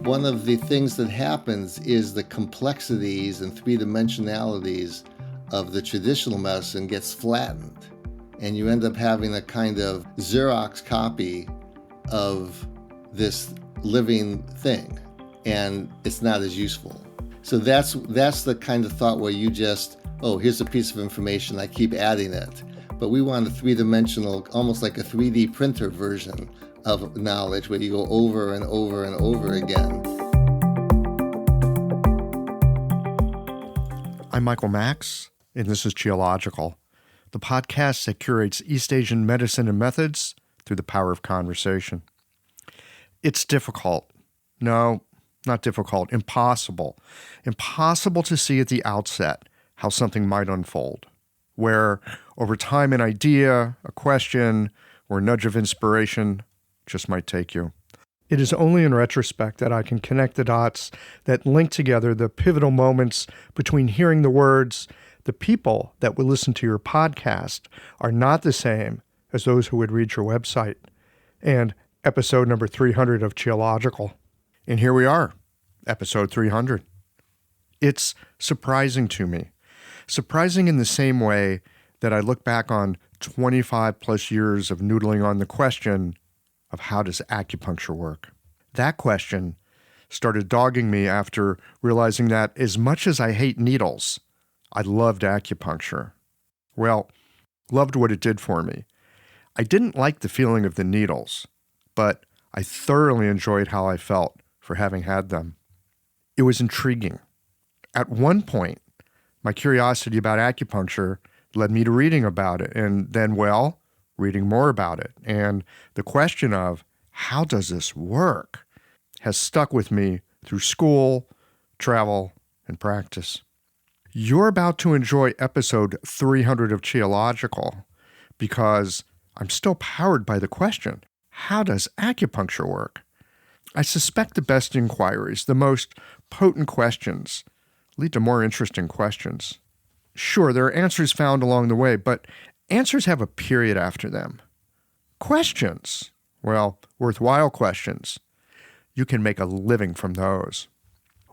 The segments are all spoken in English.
one of the things that happens is the complexities and three-dimensionalities of the traditional medicine gets flattened, and you end up having a kind of Xerox copy of this living thing, and it's not as useful. So that's the kind of thought where you just, oh, here's a piece of information, I keep adding it. But we want a three-dimensional, almost like a 3D printer version of knowledge where you go over and over and over again. I'm Michael Max, and this is Geological, the podcast that curates East Asian medicine and methods through the power of conversation. It's difficult. No, not difficult. Impossible. Impossible to see at the outset how something might unfold, where over time an idea, a question, or a nudge of inspiration just might take you. It is only in retrospect that I can connect the dots that link together the pivotal moments between hearing the words, the people that will listen to your podcast are not the same as those who would read your website, and episode number 300 of Geological. And here we are, episode 300. It's surprising to me. Surprising in the same way that I look back on 25 plus years of noodling on the question of how does acupuncture work? That question started dogging me after realizing that as much as I hate needles, I loved acupuncture. Well, loved what it did for me. I didn't like the feeling of the needles, but I thoroughly enjoyed how I felt for having had them. It was intriguing. At one point, my curiosity about acupuncture led me to reading about it, and then, reading more about it. And the question of, how does this work, has stuck with me through school, travel, and practice. You're about to enjoy episode 300 of Geological because I'm still powered by the question, how does acupuncture work? I suspect the best inquiries, the most potent questions, lead to more interesting questions. Sure, there are answers found along the way, but answers have a period after them. Questions, worthwhile questions. You can make a living from those.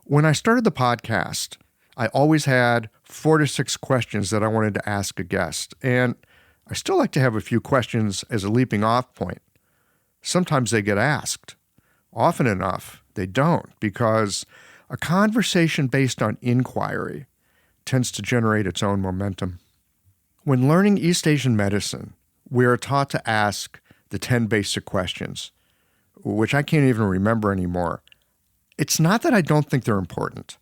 When I started the podcast, I always had 4 to 6 questions that I wanted to ask a guest, and I still like to have a few questions as a leaping off point. Sometimes they get asked. Often enough, they don't, because a conversation based on inquiry tends to generate its own momentum. When learning East Asian medicine, we are taught to ask the 10 basic questions, which I can't even remember anymore. It's not that I don't think they're important.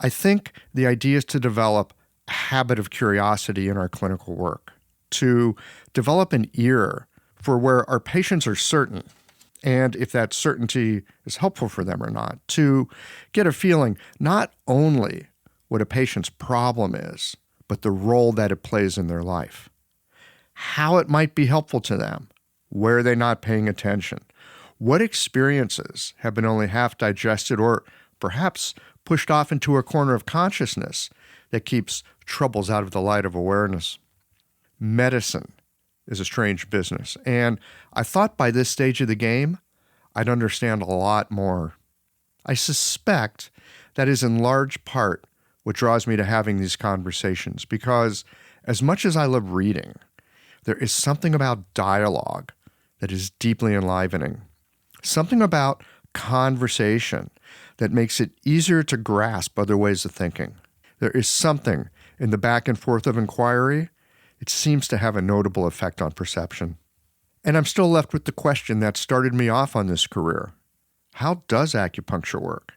I think the idea is to develop a habit of curiosity in our clinical work, to develop an ear for where our patients are certain, and if that certainty is helpful for them or not, to get a feeling not only what a patient's problem is, but the role that it plays in their life, how it might be helpful to them, where they're not paying attention, what experiences have been only half digested or perhaps pushed off into a corner of consciousness that keeps troubles out of the light of awareness. Medicine is a strange business, and I thought by this stage of the game, I'd understand a lot more. I suspect that is in large part what draws me to having these conversations, because as much as I love reading, there is something about dialogue that is deeply enlivening, something about conversation that makes it easier to grasp other ways of thinking. There is something in the back and forth of inquiry. It seems to have a notable effect on perception. And I'm still left with the question that started me off on this career. How does acupuncture work?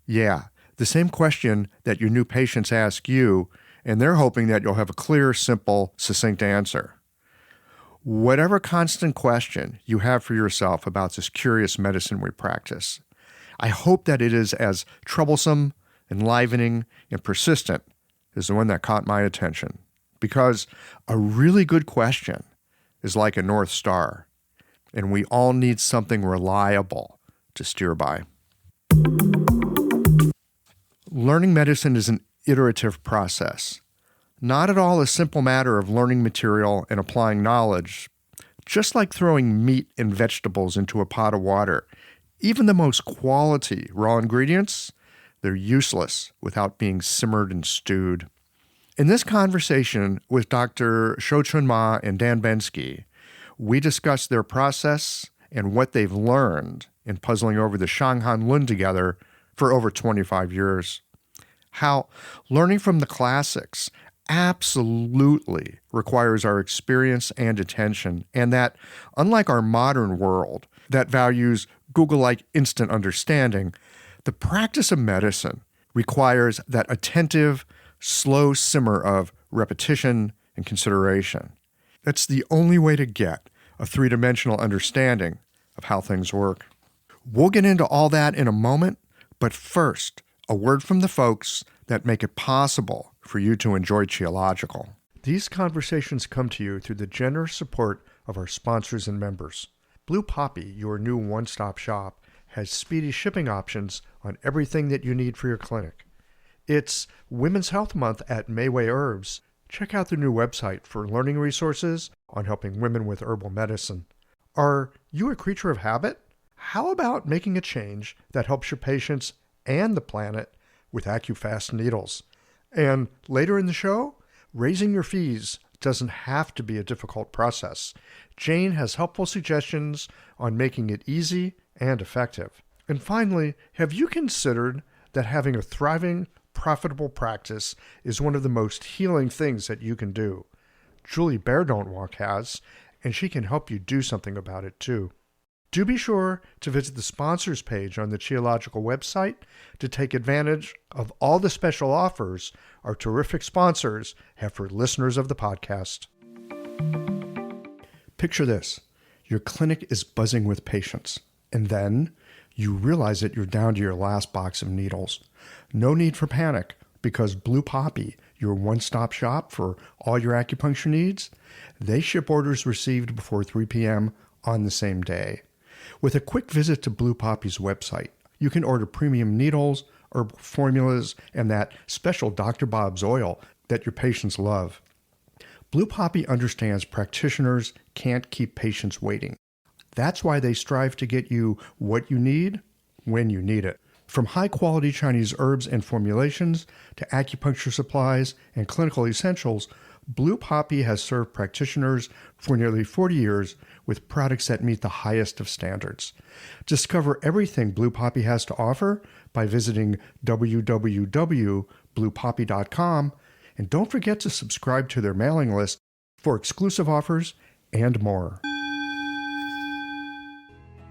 Yeah, the same question that your new patients ask you, and they're hoping that you'll have a clear, simple, succinct answer. Whatever constant question you have for yourself about this curious medicine we practice, I hope that it is as troublesome, enlivening, and persistent as the one that caught my attention. Because a really good question is like a North Star, and we all need something reliable to steer by. Learning medicine is an iterative process, not at all a simple matter of learning material and applying knowledge. Just like throwing meat and vegetables into a pot of water, Even the most quality raw ingredients, they're useless without being simmered and stewed. In this conversation with Dr. Shou-Chun Ma and Dan Bensky, we discuss their process and what they've learned in puzzling over the Shang Han Lun together for over 25 years. How learning from the classics absolutely requires our experience and attention, and that, unlike our modern world that values Google-like instant understanding, the practice of medicine requires that attentive, slow simmer of repetition and consideration. That's the only way to get a three-dimensional understanding of how things work. We'll get into all that in a moment, but first, a word from the folks that make it possible for you to enjoy Qiological. These conversations come to you through the generous support of our sponsors and members. Blue Poppy, your new one-stop shop, has speedy shipping options on everything that you need for your clinic. It's Women's Health Month at Mayway Herbs. Check out their new website for learning resources on helping women with herbal medicine. Are you a creature of habit? How about making a change that helps your patients and the planet with AccuFast needles? And later in the show, raising your fees doesn't have to be a difficult process. Jane has helpful suggestions on making it easy and effective. And finally, have you considered that having a thriving, profitable practice is one of the most healing things that you can do? Julie Bear Don't Walk has, and she can help you do something about it too. Do be sure to visit the sponsors page on the Qiological website to take advantage of all the special offers our terrific sponsors have for listeners of the podcast. Picture this. Your clinic is buzzing with patients, and then you realize that you're down to your last box of needles. No need for panic, because Blue Poppy, your one-stop shop for all your acupuncture needs, they ship orders received before 3 p.m. on the same day. With a quick visit to Blue Poppy's website, you can order premium needles, herbal formulas, and that special Dr. Bob's oil that your patients love. Blue Poppy understands practitioners can't keep patients waiting. That's why they strive to get you what you need when you need it. From high-quality Chinese herbs and formulations to acupuncture supplies and clinical essentials, Blue Poppy has served practitioners for nearly 40 years with products that meet the highest of standards. Discover everything Blue Poppy has to offer by visiting www.bluepoppy.com, and don't forget to subscribe to their mailing list for exclusive offers and more.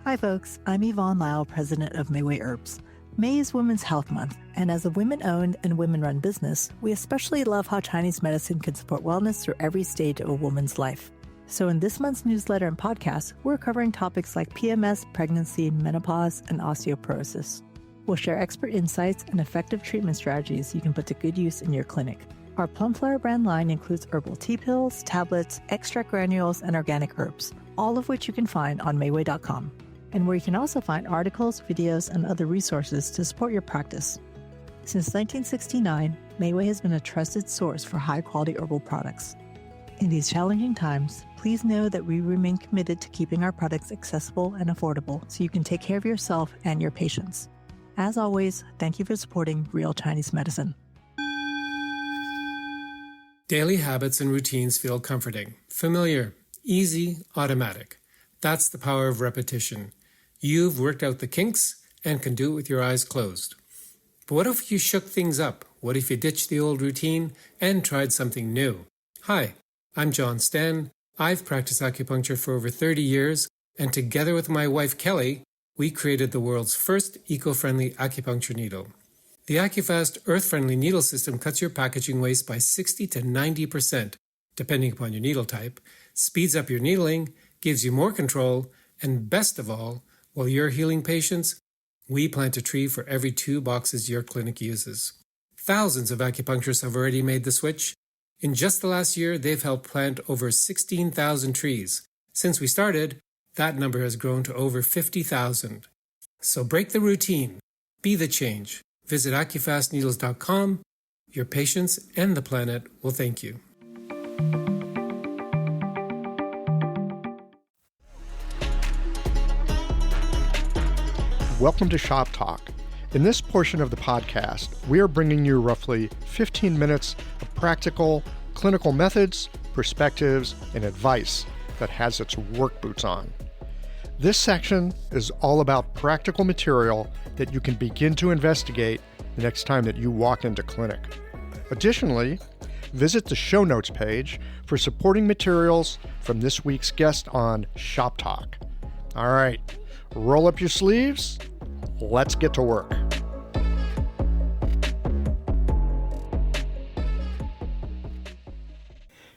Hi folks, I'm Yvonne Lyle, president of Mayway Herbs. May is Women's Health Month, and as a women-owned and women-run business, we especially love how Chinese medicine can support wellness through every stage of a woman's life. So in this month's newsletter and podcast, we're covering topics like PMS, pregnancy, menopause, and osteoporosis. We'll share expert insights and effective treatment strategies you can put to good use in your clinic. Our Plumflower brand line includes herbal tea pills, tablets, extract granules, and organic herbs, all of which you can find on Mayway.com, and where you can also find articles, videos, and other resources to support your practice. Since 1969, Mayway has been a trusted source for high-quality herbal products. In these challenging times, please know that we remain committed to keeping our products accessible and affordable so you can take care of yourself and your patients. As always, thank you for supporting Real Chinese Medicine. Daily habits and routines feel comforting, familiar, easy, automatic. That's the power of repetition. You've worked out the kinks and can do it with your eyes closed. But what if you shook things up? What if you ditched the old routine and tried something new? Hi, I'm John Sten. I've practiced acupuncture for over 30 years, and together with my wife Kelly, we created the world's first eco-friendly acupuncture needle. The AccuFast earth-friendly needle system cuts your packaging waste by 60 to 90%, depending upon your needle type, speeds up your needling, gives you more control, and best of all, while you're healing patients, we plant a tree for every 2 boxes your clinic uses. Thousands of acupuncturists have already made the switch. In just the last year, they've helped plant over 16,000 trees. Since we started, that number has grown to over 50,000. So break the routine. Be the change. Visit AccuFastNeedles.com. Your patients and the planet will thank you. Welcome to Shop Talk. In this portion of the podcast, we are bringing you roughly 15 minutes of practical, clinical methods, perspectives, and advice that has its work boots on. This section is all about practical material that you can begin to investigate the next time that you walk into clinic. Additionally, visit the show notes page for supporting materials from this week's guest on Shop Talk. All right, roll up your sleeves. Let's get to work.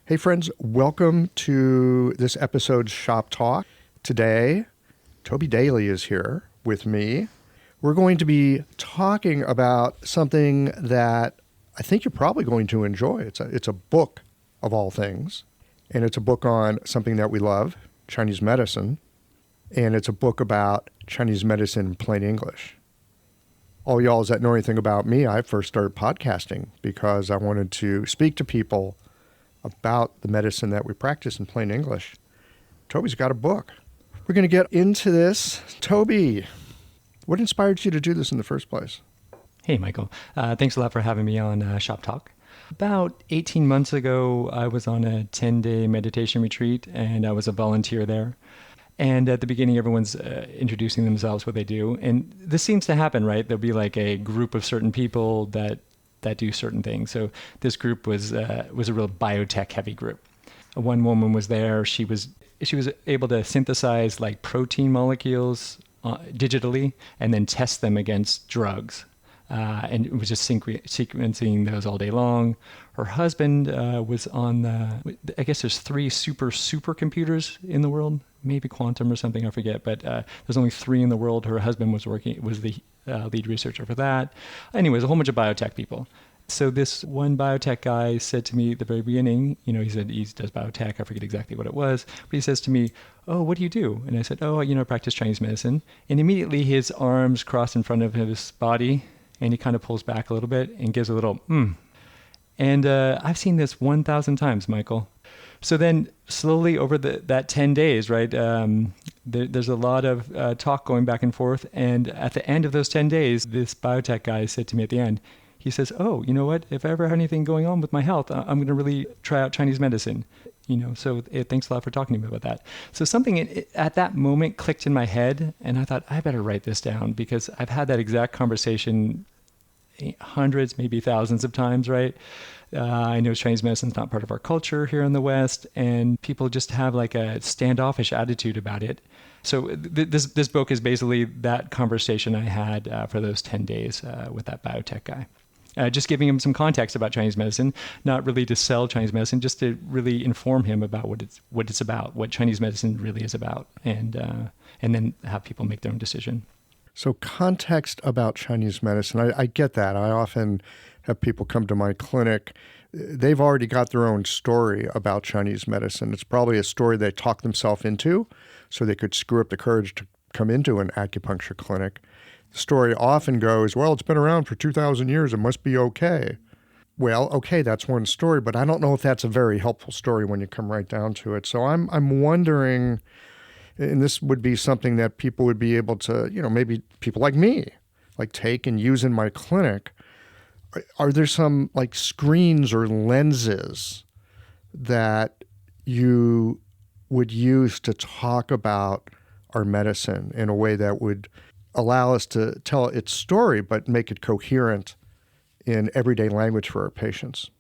Hey friends, welcome to this episode's Shop Talk. Today, Toby Daly is here with me. We're going to be talking about something that I think you're probably going to enjoy. It's a book of all things, and it's a book on something that we love, Chinese medicine, and it's a book about Chinese medicine in plain English. All y'all that know anything about me, I first started podcasting because I wanted to speak to people about the medicine that we practice in plain English. Toby's got a book. We're going to get into this. Toby, what inspired you to do this in the first place? Hey, Michael. Thanks a lot for having me on Shop Talk. About 18 months ago, I was on a 10-day meditation retreat, and I was a volunteer there. And at the beginning, everyone's introducing themselves, what they do. And this seems to happen, right? There'll be like a group of certain people that do certain things. So this group was a real biotech-heavy group. One woman was there. She was able to synthesize like protein molecules digitally and then test them against drugs. And it was just sequencing those all day long. Her husband was on I guess there's 3 supercomputers in the world, maybe quantum or something, I forget. But there's only 3 in the world. Her husband was the lead researcher for that. Anyways, a whole bunch of biotech people. So this one biotech guy said to me at the very beginning, he said he does biotech. I forget exactly what it was. But he says to me, "Oh, what do you do?" And I said, "Oh, I practice Chinese medicine." And immediately his arms cross in front of his body, and he kind of pulls back a little bit and gives a little, And I've seen this 1,000 times, Michael. So then slowly over that 10 days, right, there's a lot of talk going back and forth. And at the end of those 10 days, this biotech guy said to me at the end, he says, "Oh, you know what? If I ever have anything going on with my health, I'm going to really try out Chinese medicine." So thanks a lot for talking to me about that. So something at that moment clicked in my head, and I thought, I better write this down because I've had that exact conversation hundreds, maybe thousands of times, right? I know Chinese medicine is not part of our culture here in the West, and people just have like a standoffish attitude about it. So this book is basically that conversation I had for those 10 days with that biotech guy. Just giving him some context about Chinese medicine, not really to sell Chinese medicine, just to really inform him about what it's about, what Chinese medicine really is about, and then have people make their own decision. So context about Chinese medicine, I get that. I often have people come to my clinic. They've already got their own story about Chinese medicine. It's probably a story they talked themselves into so they could screw up the courage to come into an acupuncture clinic. The story often goes, well, it's been around for 2,000 years. It must be okay. Well, okay, that's one story, but I don't know if that's a very helpful story when you come right down to it. So I'm wondering, and this would be something that people would be able to, maybe people like me, like take and use in my clinic. Are there some like screens or lenses that you would use to talk about our medicine in a way that would allow us to tell its story, but make it coherent in everyday language for our patients?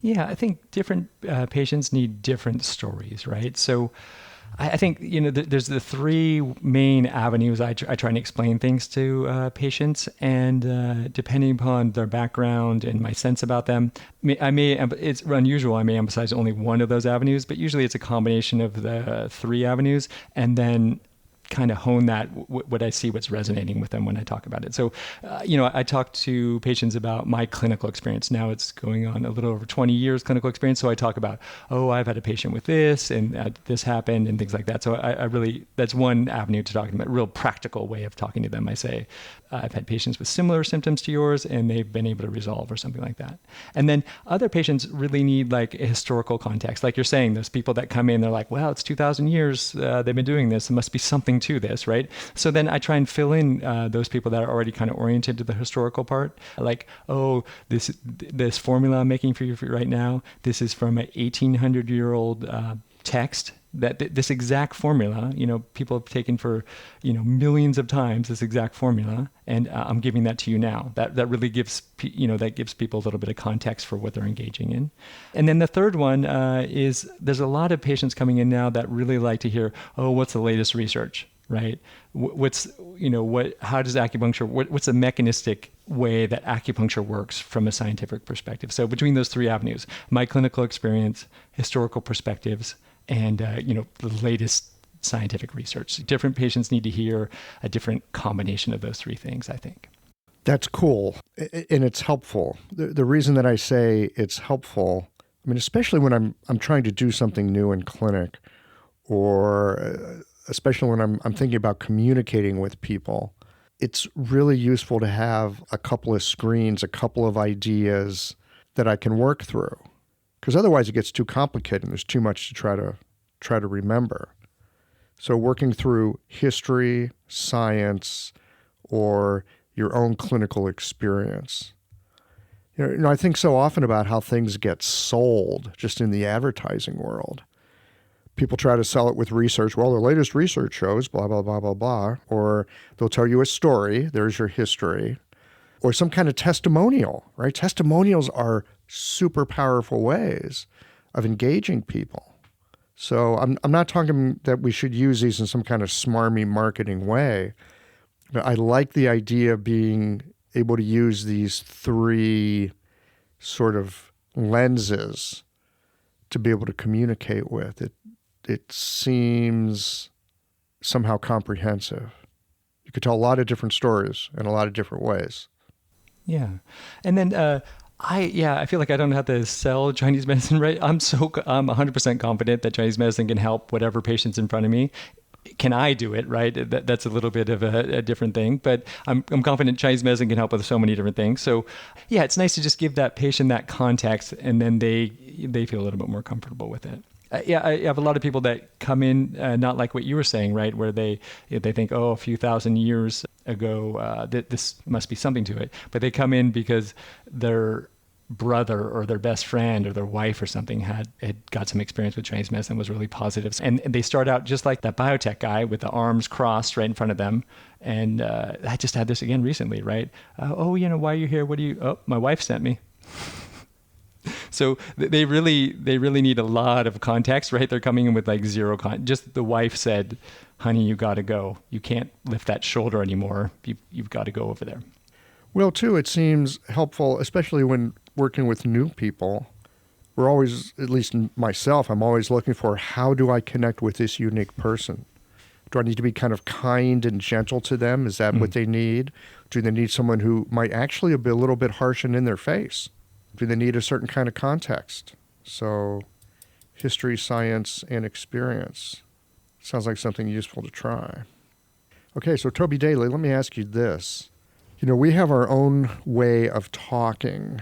Yeah, I think different patients need different stories, right? So I think, there's the 3 main avenues I try and explain things to patients, and depending upon their background and my sense about them, it's unusual, I may emphasize only one of those avenues, but usually it's a combination of the 3 avenues, and then kind of hone that, what I see, what's resonating with them when I talk about it. So, I talk to patients about my clinical experience. Now it's going on a little over 20 years clinical experience. So I talk about, I've had a patient with this and this happened and things like that. So I really, that's one avenue to talking about, a real practical way of talking to them. I say, I've had patients with similar symptoms to yours and they've been able to resolve or something like that. And then other patients really need like a historical context. Like you're saying, those people that come in, they're like, well, it's 2,000 years they've been doing this. It must be something bring to this, right? So then I try and fill in those people that are already kind of oriented to the historical part, like, oh, this formula I'm making for you right now, this is from an 1800-year-old text. That this exact formula, people have taken for, millions of times this exact formula, and I'm giving that to you now. That really gives, that gives people a little bit of context for what they're engaging in. And then the third one is there's a lot of patients coming in now that really like to hear, oh, what's the latest research, right? How does acupuncture, what's the mechanistic way that acupuncture works from a scientific perspective? So between those three avenues, my clinical experience, historical perspectives, and the latest scientific research. Different patients need to hear a different combination of those three things, I think. That's cool, and it's helpful. The reason that I say it's helpful, especially when I'm trying to do something new in clinic, or especially when I'm thinking about communicating with people, it's really useful to have a couple of screens, a couple of ideas that I can work through. Because otherwise it gets too complicated and there's too much to try to remember. So working through history, science, or your own clinical experience. I think so often about how things get sold just in the advertising world. People try to sell it with research. Well, the latest research shows blah, blah, blah, blah, blah. Or they'll tell you a story. There's your history. Or some kind of testimonial, right? Testimonials are super powerful ways of engaging people. So I'm not talking that we should use these in some kind of smarmy marketing way, but I like the idea of being able to use these three sort of lenses to be able to communicate with. It seems somehow comprehensive. You could tell a lot of different stories in a lot of different ways. Yeah. And then I feel like I don't have to sell Chinese medicine, right? I'm 100% confident that Chinese medicine can help whatever patient's in front of me. Can I do it, right? That's a little bit of a different thing, but I'm confident Chinese medicine can help with so many different things. So yeah, it's nice to just give that patient that context, and then they feel a little bit more comfortable with it. I have a lot of people that come in, not like what you were saying, right? Where they think, oh, a few thousand years ago, this must be something to it. But they come in because their brother or their best friend or their wife or something had got some experience with Chinese medicine, was really positive. And they start out just like that biotech guy with the arms crossed right in front of them. And I just had this again recently, right? Why are you here? Oh, my wife sent me. So they really need a lot of context, right? They're coming in with like zero just the wife said, honey, you got to go. You can't lift that shoulder anymore. You've got to go over there. Well, too, it seems helpful, especially when working with new people. We're always, at least myself, I'm always looking for, how do I connect with this unique person? Do I need to be kind of kind and gentle to them? Is that what they need? Do they need someone who might actually be a little bit harsh and in their face? Do they need a certain kind of context? So history, science, and experience. Sounds like something useful to try. Okay, so Toby Daly, let me ask you this. We have our own way of talking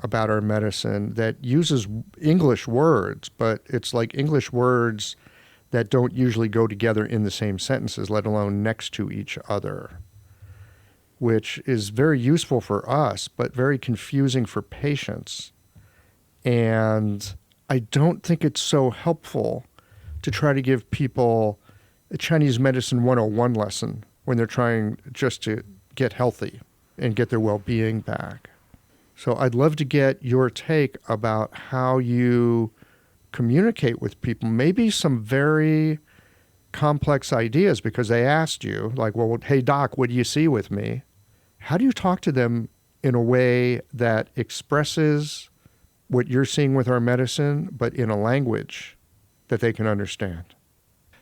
about our medicine that uses English words, but it's like English words that don't usually go together in the same sentences, let alone next to each other, which is very useful for us, but very confusing for patients. And I don't think it's so helpful to try to give people a Chinese medicine 101 lesson when they're trying just to get healthy and get their well-being back. So I'd love to get your take about how you communicate with people, maybe some very complex ideas because they asked you, like, well, hey, doc, what do you see with me? How do you talk to them in a way that expresses what you're seeing with our medicine, but in a language that they can understand?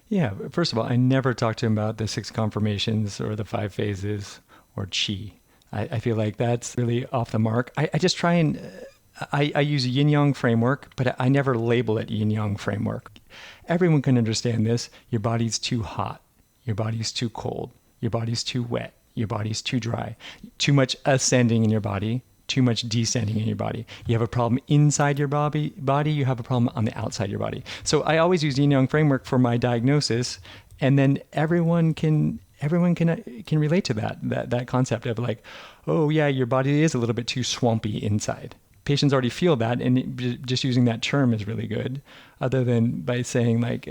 Yeah, first of all, I never talk to him about the 6 conformations or the 5 phases or qi. I feel like that's really off the mark. I just try and, I use a yin-yang framework, but I never label it yin-yang framework. Everyone can understand this. Your body's too hot. Your body's too cold. Your body's too wet. Your body's too dry. Too much ascending in your body. Too much descending in your body. You have a problem inside your body. You have a problem on the outside of your body. So I always use yin-yang framework for my diagnosis. And then everyone can relate to that concept of like, oh yeah, your body is a little bit too swampy inside. Patients already feel that, and just using that term is really good. Other than by saying like,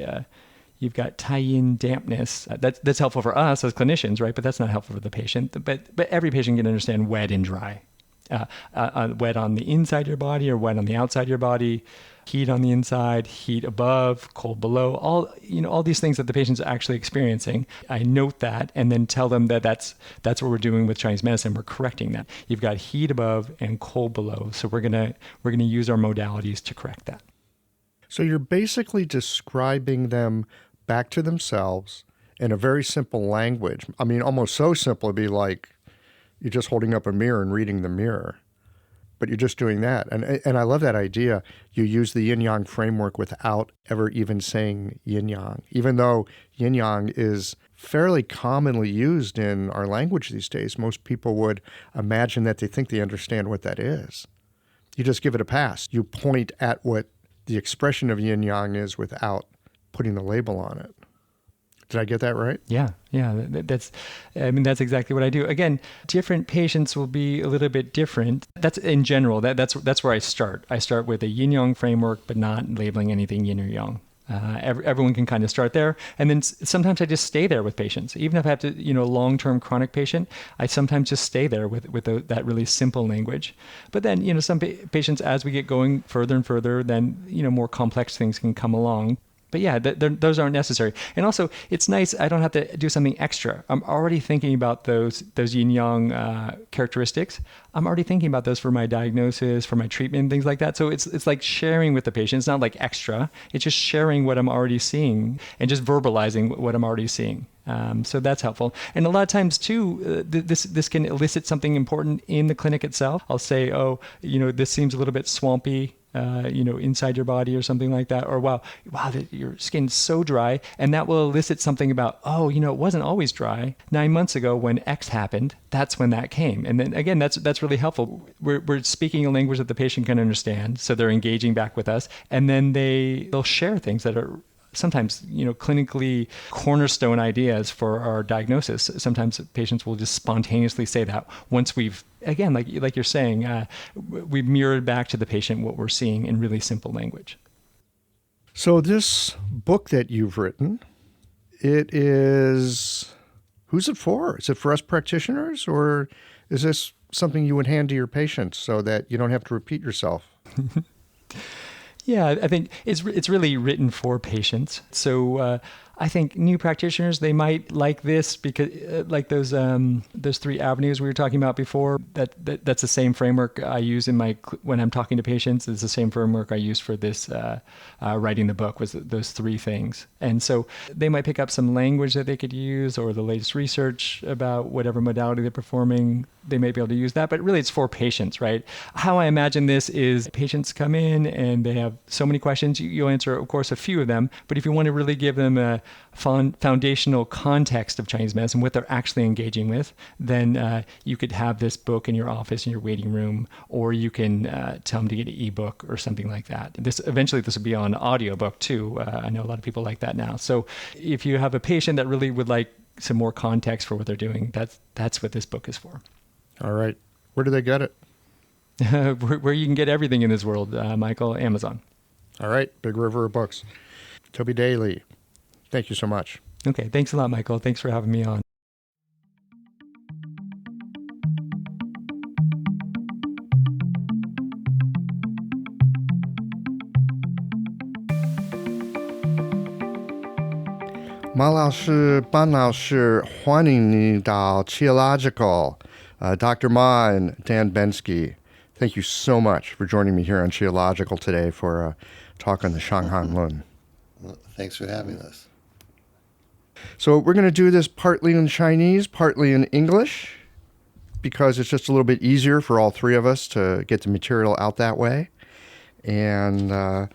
you've got Jueyin dampness. That's helpful for us as clinicians, right? But that's not helpful for the patient. But every patient can understand wet and dry. Wet on the inside of your body or wet on the outside of your body. Heat on the inside, heat above, cold below, all these things that the patient's actually experiencing. I note that and then tell them that that's what we're doing with Chinese medicine. We're correcting that. You've got heat above and cold below. So we're gonna use our modalities to correct that. So you're basically describing them back to themselves in a very simple language. I mean, almost so simple it'd be like you're just holding up a mirror and reading the mirror. But you're just doing that. And I love that idea. You use the yin-yang framework without ever even saying yin-yang, even though yin-yang is fairly commonly used in our language these days. Most people would imagine that they think they understand what that is. You just give it a pass. You point at what the expression of yin-yang is without putting the label on it. Did I get that right? Yeah. That's exactly what I do. Again, different patients will be a little bit different. That's in general. That's where I start. I start with a yin yang framework, but not labeling anything yin or yang. Everyone can kind of start there, and then sometimes I just stay there with patients. Even if I have to, a long-term chronic patient, I sometimes just stay there with that really simple language. But then, some patients, as we get going further and further, then more complex things can come along. But yeah, those aren't necessary. And also, it's nice, I don't have to do something extra. I'm already thinking about those yin-yang characteristics. I'm already thinking about those for my diagnosis, for my treatment, things like that. So it's like sharing with the patient. It's not like extra. It's just sharing what I'm already seeing and just verbalizing what I'm already seeing. So that's helpful. And a lot of times too, this can elicit something important in the clinic itself. I'll say, this seems a little bit swampy. Inside your body or something like that, or wow, your skin's so dry, and that will elicit something about, it wasn't always dry. 9 months ago when X happened, that's when that came. And then again, that's really helpful. We're speaking a language that the patient can understand, so they're engaging back with us, and then they'll share things that are sometimes, clinically cornerstone ideas for our diagnosis. Sometimes patients will just spontaneously say that once we've, again, like you're saying, we've mirrored back to the patient what we're seeing in really simple language. So this book that you've written, who's it for? Is it for us practitioners, or is this something you would hand to your patients so that you don't have to repeat yourself? Yeah, I think it's really written for patients. So I think new practitioners, they might like this because like those 3 avenues we were talking about before, that's the same framework I use when I'm talking to patients. It's the same framework I used for this writing the book, was those 3 things. And so they might pick up some language that they could use, or the latest research about whatever modality they're performing. They may be able to use that, but really it's for patients, right? How I imagine this is patients come in and they have so many questions. You'll answer, of course, a few of them, but if you want to really give them a foundational context of Chinese medicine, what they're actually engaging with, then you could have this book in your office, in your waiting room, or you can tell them to get an ebook or something like that. Eventually this will be on audiobook too. I know a lot of people like that now. So if you have a patient that really would like some more context for what they're doing, that's what this book is for. All right. Where do they get it? Where you can get everything in this world, Michael, Amazon. All right. Big River of Books. Toby Daly, thank you so much. Okay. Thanks a lot, Michael. Thanks for having me on. Ma 老师, Ban 老师, 欢迎你到 Qiological. Dr. Ma and Dan Bensky, thank you so much for joining me here on Qiological today for a talk on the Shang Han Lun. Well, thanks for having us. So we're going to do this partly in Chinese, partly in English, because it's just a little bit easier for all 3 of us to get the material out that way. And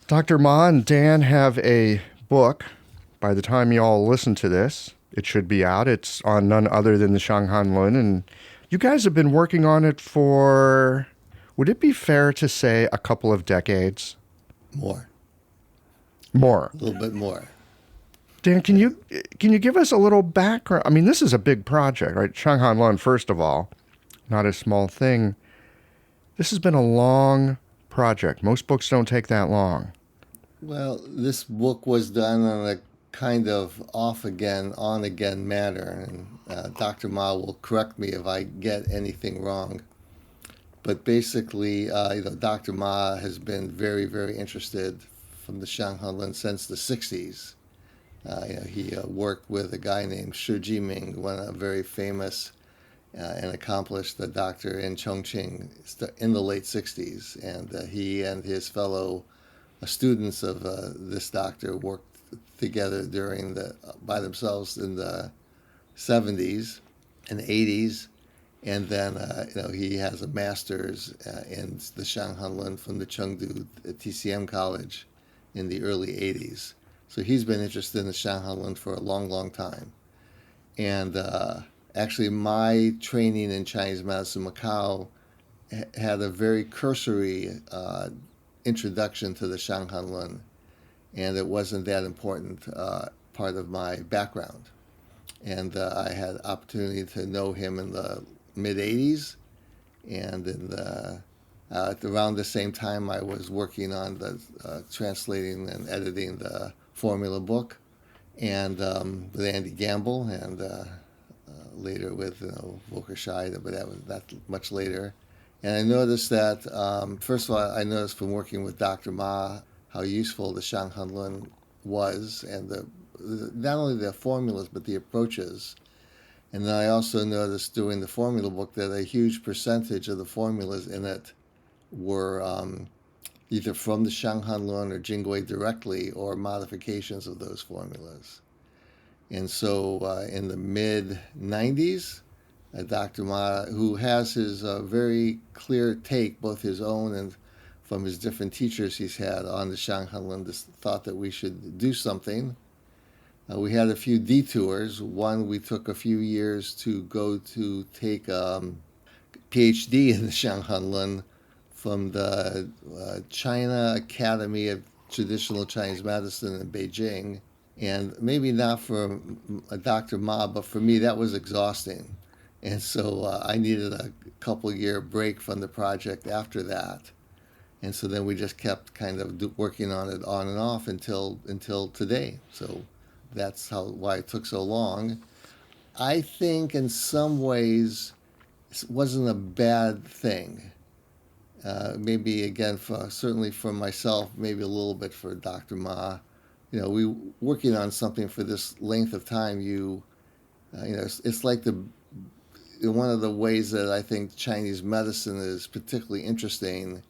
Dr. Ma and Dan have a book. By the time you all listen to this, it should be out. It's on none other than the Shang Han Lun. And you guys have been working on it for, would it be fair to say, a couple of decades? More. More. A little bit more. Dan, can you give us a little background? I mean, this is a big project, right? Shang Han Lun, first of all, not a small thing. This has been a long project. Most books don't take that long. Well, this book was done on a kind of off again, on again manner, and Dr. Ma will correct me if I get anything wrong. But basically, Dr. Ma has been very, very interested from the Shang Han Lun since the 60s. He worked with a guy named Shou-Chun, one a very famous and accomplished doctor in Chongqing in the late 60s. And he and his fellow students of this doctor worked together by themselves in the 70s and 80s. And then, he has a master's in the Shang Han Lun from the Chengdu TCM College in the early 80s. So he's been interested in the Shang Han Lun for a long, long time. And actually, my training in Chinese medicine Macau had a very cursory introduction to the Shang Han Lun, and it wasn't that important part of my background. And I had opportunity to know him in the mid-'80s, and around the same time I was working on the translating and editing the formula book, and with Andy Gamble, and later with Volker Scheide, but that was not much later. And I noticed that, first of all, I noticed from working with Dr. Ma how useful the Shang Han Lun was, and not only the formulas, but the approaches. And then I also noticed doing the formula book that a huge percentage of the formulas in it were either from the Shang Han Lun or Jingui directly, or modifications of those formulas. And so in the mid-'90s, Dr. Ma, who has his very clear take, both his own and from his different teachers he's had on the Shang Han Lun, thought that we should do something. We had a few detours. One, we took a few years to go to take a PhD in the Shang Han Lun from the China Academy of Traditional Chinese Medicine in Beijing. And maybe not for Dr. Ma, but for me, that was exhausting. And so I needed a couple-year break from the project after that. And so then we just kept kind of working on it on and off until today. So that's why it took so long. I think in some ways it wasn't a bad thing. Maybe again, certainly for myself, maybe a little bit for Dr. Ma. We working on something for this length of time. It's like one of the ways that I think Chinese medicine is particularly interesting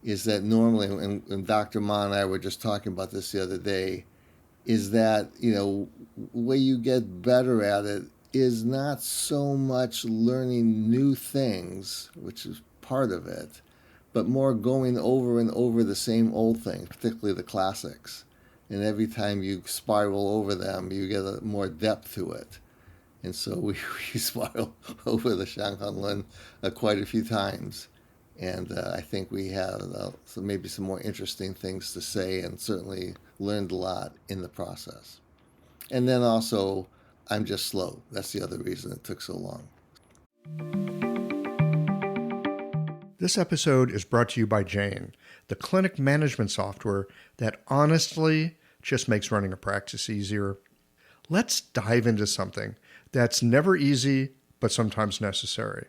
is that normally, and Dr. Ma and I were just talking about this the other day, is that, the way you get better at it is not so much learning new things, which is part of it, but more going over and over the same old things, particularly the classics. And every time you spiral over them, you get more depth to it. And so we spiral over the Shang Han Lun quite a few times. And I think we have maybe some more interesting things to say, and certainly learned a lot in the process. And then also, I'm just slow. That's the other reason it took so long. This episode is brought to you by Jueyin, the clinic management software that honestly just makes running a practice easier. Let's dive into something that's never easy, but sometimes necessary: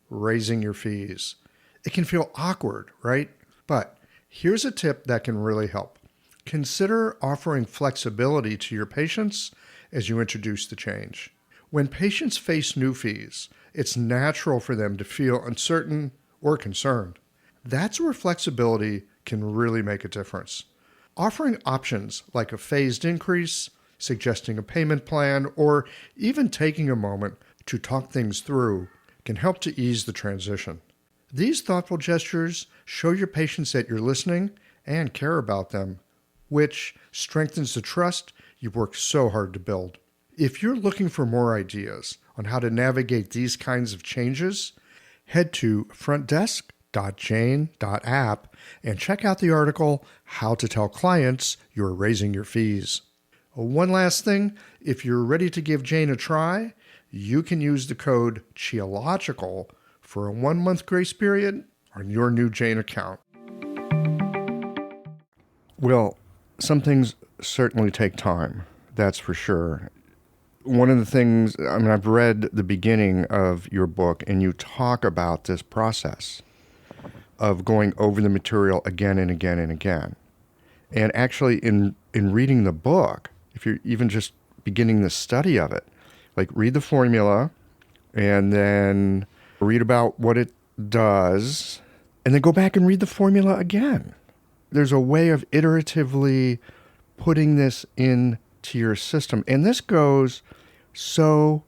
raising your fees. It can feel awkward, right? But here's a tip that can really help. Consider offering flexibility to your patients as you introduce the change. When patients face new fees, it's natural for them to feel uncertain or concerned. That's where flexibility can really make a difference. Offering options like a phased increase, suggesting a payment plan, or even taking a moment to talk things through can help to ease the transition. These thoughtful gestures show your patients that you're listening and care about them, which strengthens the trust you've worked so hard to build. If you're looking for more ideas on how to navigate these kinds of changes, head to frontdesk.jueyin.app and check out the article, How to Tell Clients You're Raising Your Fees. One last thing, if you're ready to give Jane a try, you can use the code CHEOLOGICAL for a 1-month grace period on your new Jane account. Well, some things certainly take time, that's for sure. One of the things, I've read the beginning of your book, and you talk about this process of going over the material again and again and again. And actually, in reading the book, if you're even just beginning the study of it, like read the formula and then read about what it does, and then go back and read the formula again. There's a way of iteratively putting this into your system. And this goes so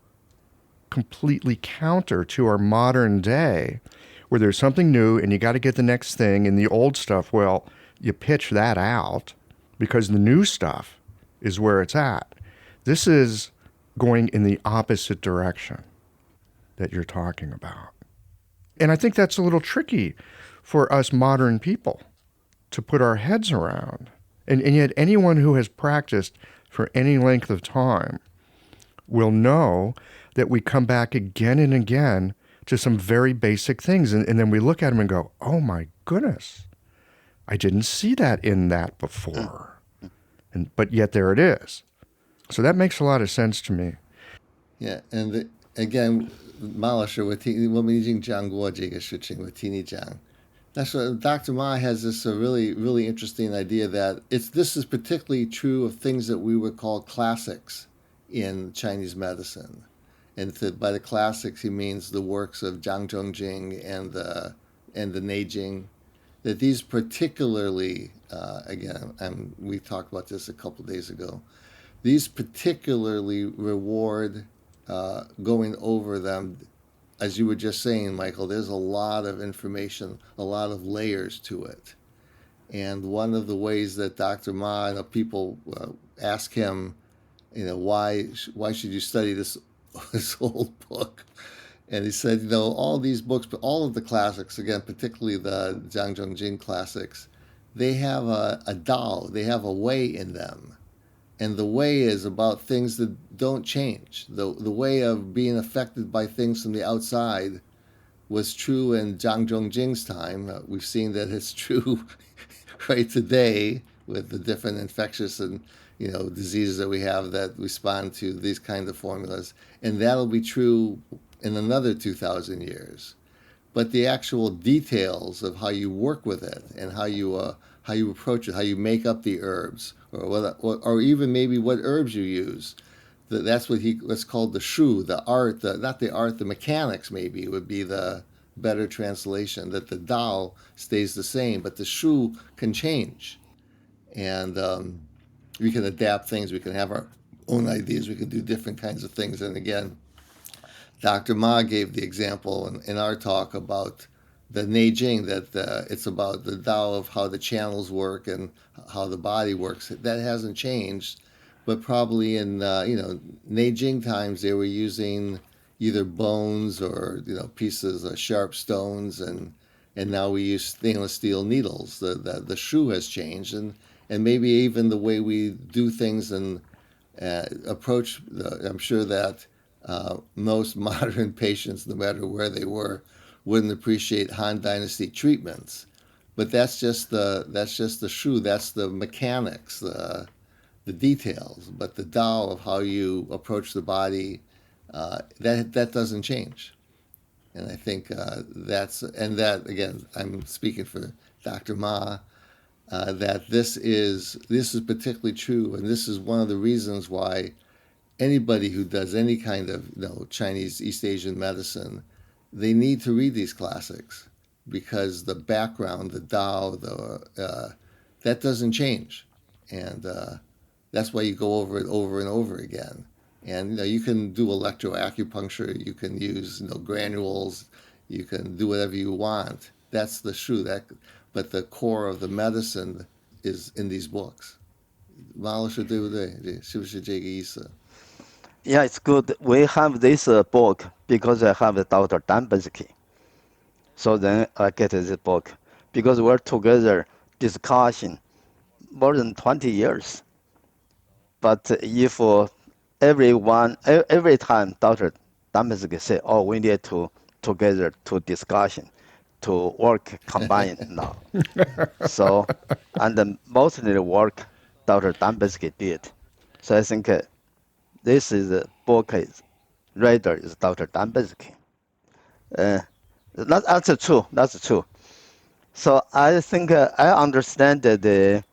completely counter to our modern day, where there's something new and you got to get the next thing, and the old stuff, well, you pitch that out because the new stuff is where it's at. This is going in the opposite direction that you're talking about. And I think that's a little tricky for us modern people to put our heads around. And yet anyone who has practiced for any length of time will know that we come back again and again to some very basic things. And then we look at them and go, oh my goodness, I didn't see that in that before. But yet there it is. So that makes a lot of sense to me. Yeah, and again, 马老师，我们已经讲过这个事情，我听你讲。但是 Dr. Ma has this really, really interesting idea that this is particularly true of things that we would call classics in Chinese medicine. And by the classics, he means the works of Zhang Zhongjing and the Neijing. That these particularly, again, we talked about this a couple days ago, these particularly reward going over them. As you were just saying, Michael, there's a lot of information, a lot of layers to it. And one of the ways that Dr. Ma, people ask him, why should you study this old book? And he said, all these books, but all of the classics, again, particularly the Zhang Zhongjing classics, they have a Dao, they have a way in them. And the way is about things that don't change. The way of being affected by things from the outside was true in Zhang Zhongjing's time. We've seen that it's true right today with the different infectious and diseases that we have that respond to these kinds of formulas. And that'll be true in another 2,000 years. But the actual details of how you work with it and how you approach it, how you make up the herbs, or even maybe what herbs you use. That's what's called the Shou, the art, the mechanics maybe would be the better translation, that the Dao stays the same, but the Shou can change. And we can adapt things, we can have our own ideas, we can do different kinds of things. And again, Dr. Ma gave the example in our talk about the Neijing, that it's about the Tao of how the channels work and how the body works. That hasn't changed, but probably in Neijing times they were using either bones or pieces of sharp stones, and now we use stainless steel needles. The Shou has changed, and maybe even the way we do things and approach. I'm sure that most modern patients, no matter where they were, wouldn't appreciate Han Dynasty treatments, but that's just the Shou, that's the mechanics, the details. But the Tao of how you approach the body, that doesn't change. And I think that again, I'm speaking for Dr. Ma, that this is particularly true, and this is one of the reasons why anybody who does any kind of Chinese East Asian medicine, they need to read these classics, because the background, the Tao, that doesn't change, and that's why you go over it over and over again. And you can do electroacupuncture, you can use granules, you can do whatever you want. That's the Shou. But the core of the medicine is in these books. 马老师对不对？是不是这个意思？ Yeah, it's good. We have this book because I have Dr. Dan Bensky. So then I get this book because we're together discussing more than 20 years. But if every time Dr. Bensky say, "Oh, we need to together to discussion, to work combined now." So, and mostly the work Dr. Bensky did. So I think this is the book is writer is Dr. Bensky. That's true. That's true. So I think I understand that the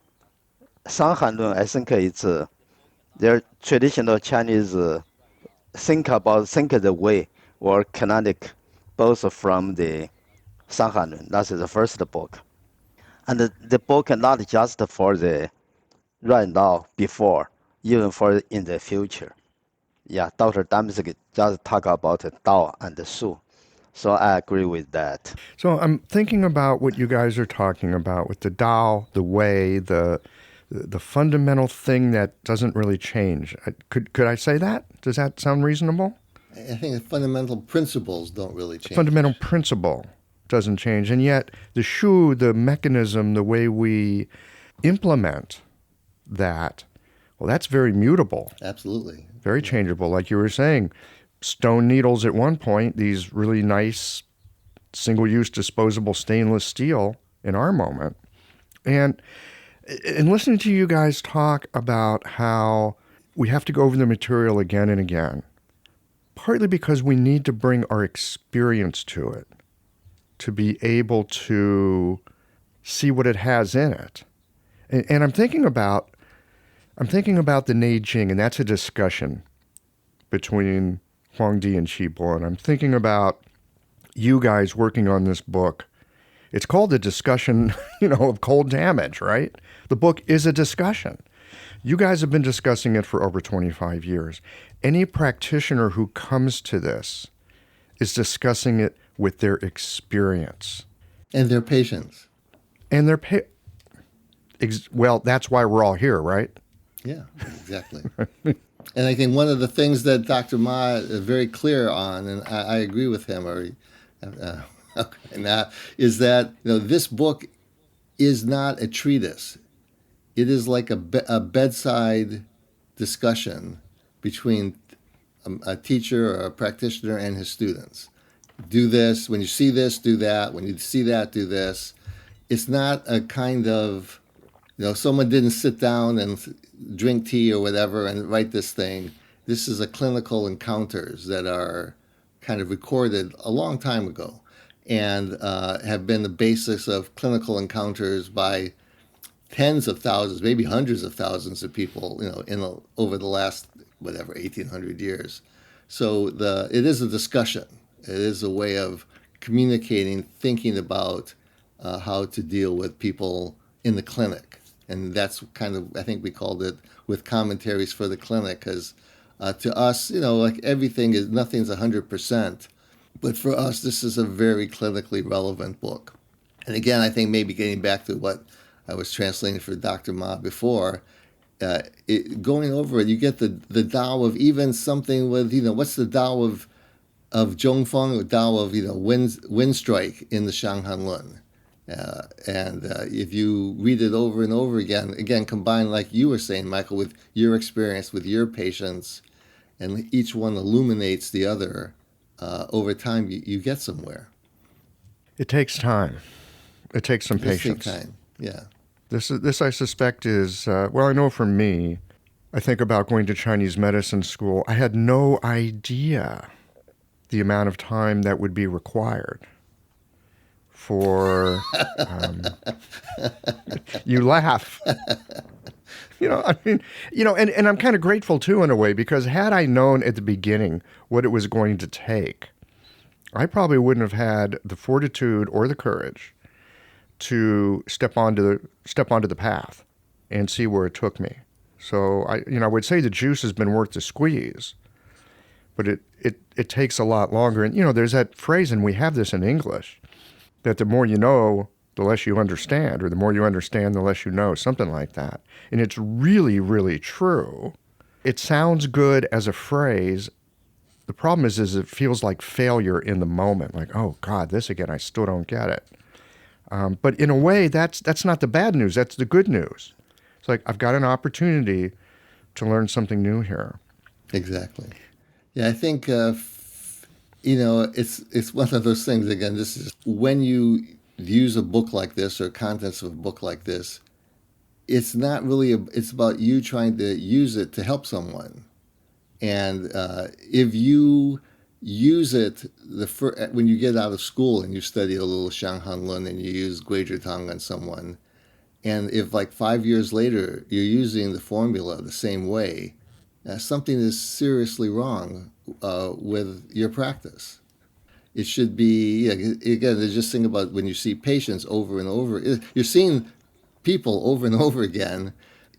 Shang Han Lun. I think it's their traditional Chinese think the way or kinetic, both from the Shang Han Lun. That's the first book, and the book not just for the right now, before, even for in the future. Yeah, Dr. Bensky just talk about Dao and the Shu. So I agree with that. So I'm thinking about what you guys are talking about with the Tao, the way, the fundamental thing that doesn't really change. Could I say that? Does that sound reasonable? I think the fundamental principles don't really change. Fundamental principle doesn't change. And yet the Shu, the mechanism, the way we implement that, well, that's very mutable. Absolutely. Very changeable. Like you were saying, stone needles at one point, these really nice single-use disposable stainless steel in our moment. And listening to you guys talk about how we have to go over the material again and again, partly because we need to bring our experience to it, to be able to see what it has in it. And I'm thinking about the Neijing, and that's a discussion between Huangdi and Qibo, and I'm thinking about you guys working on this book. It's called The Discussion, of Cold Damage, right? The book is a discussion. You guys have been discussing it for over 25 years. Any practitioner who comes to this is discussing it with their experience. And their patients. And their well, that's why we're all here, right? Yeah, exactly. And I think one of the things that Dr. Ma is very clear on, and I agree with him, is that this book is not a treatise. It is like a bedside discussion between a teacher or a practitioner and his students. Do this. When you see this, do that. When you see that, do this. It's not a kind of, someone didn't sit down and drink tea or whatever and write this thing. This is a clinical encounters that are kind of recorded a long time ago and have been the basis of clinical encounters by tens of thousands, maybe hundreds of thousands of people, over the last, 1,800 years. So it is a discussion. It is a way of communicating, thinking about how to deal with people in the clinic. And that's kind of, I think we called it with commentaries for the clinic, because to us, like everything is, nothing's 100%. But for us, this is a very clinically relevant book. And again, I think maybe getting back to what I was translating for Dr. Ma before, going over it, you get the Tao of even something with, what's the Tao of Zhongfeng, or Tao of, wind strike in the Shang Han Lun. And if you read it over and over again, combined, like you were saying, Michael, with your experience, with your patients, and each one illuminates the other, over time, you get somewhere. It takes time. It takes some patience. It takes time, yeah. This I suspect is, I know for me, I think about going to Chinese medicine school. I had no idea the amount of time that would be required for, you laugh. And I'm kind of grateful too, in a way, because had I known at the beginning what it was going to take, I probably wouldn't have had the fortitude or the courage to step onto the path and see where it took me. So I would say the juice has been worth the squeeze, but it takes a lot longer. And there's that phrase, and we have this in English, that the more you know, the less you understand, or the more you understand, the less you know, something like that. And it's really, really true. It sounds good as a phrase. The problem is it feels like failure in the moment. Like, oh God, this again, I still don't get it. But in a way, that's not the bad news. That's the good news. It's like, I've got an opportunity to learn something new here. Exactly. Yeah, I think it's one of those things. Again, this is when you use a book like this or contents of a book like this. It's not really. It's about you trying to use it to help someone, and if you use it when you get out of school and you study a little Shang Han Lun and you use Tang on someone, and if like 5 years later you're using the formula the same way, something is seriously wrong with your practice. It should be, again, there's just thing about when you see patients over and over, you're seeing people over and over again,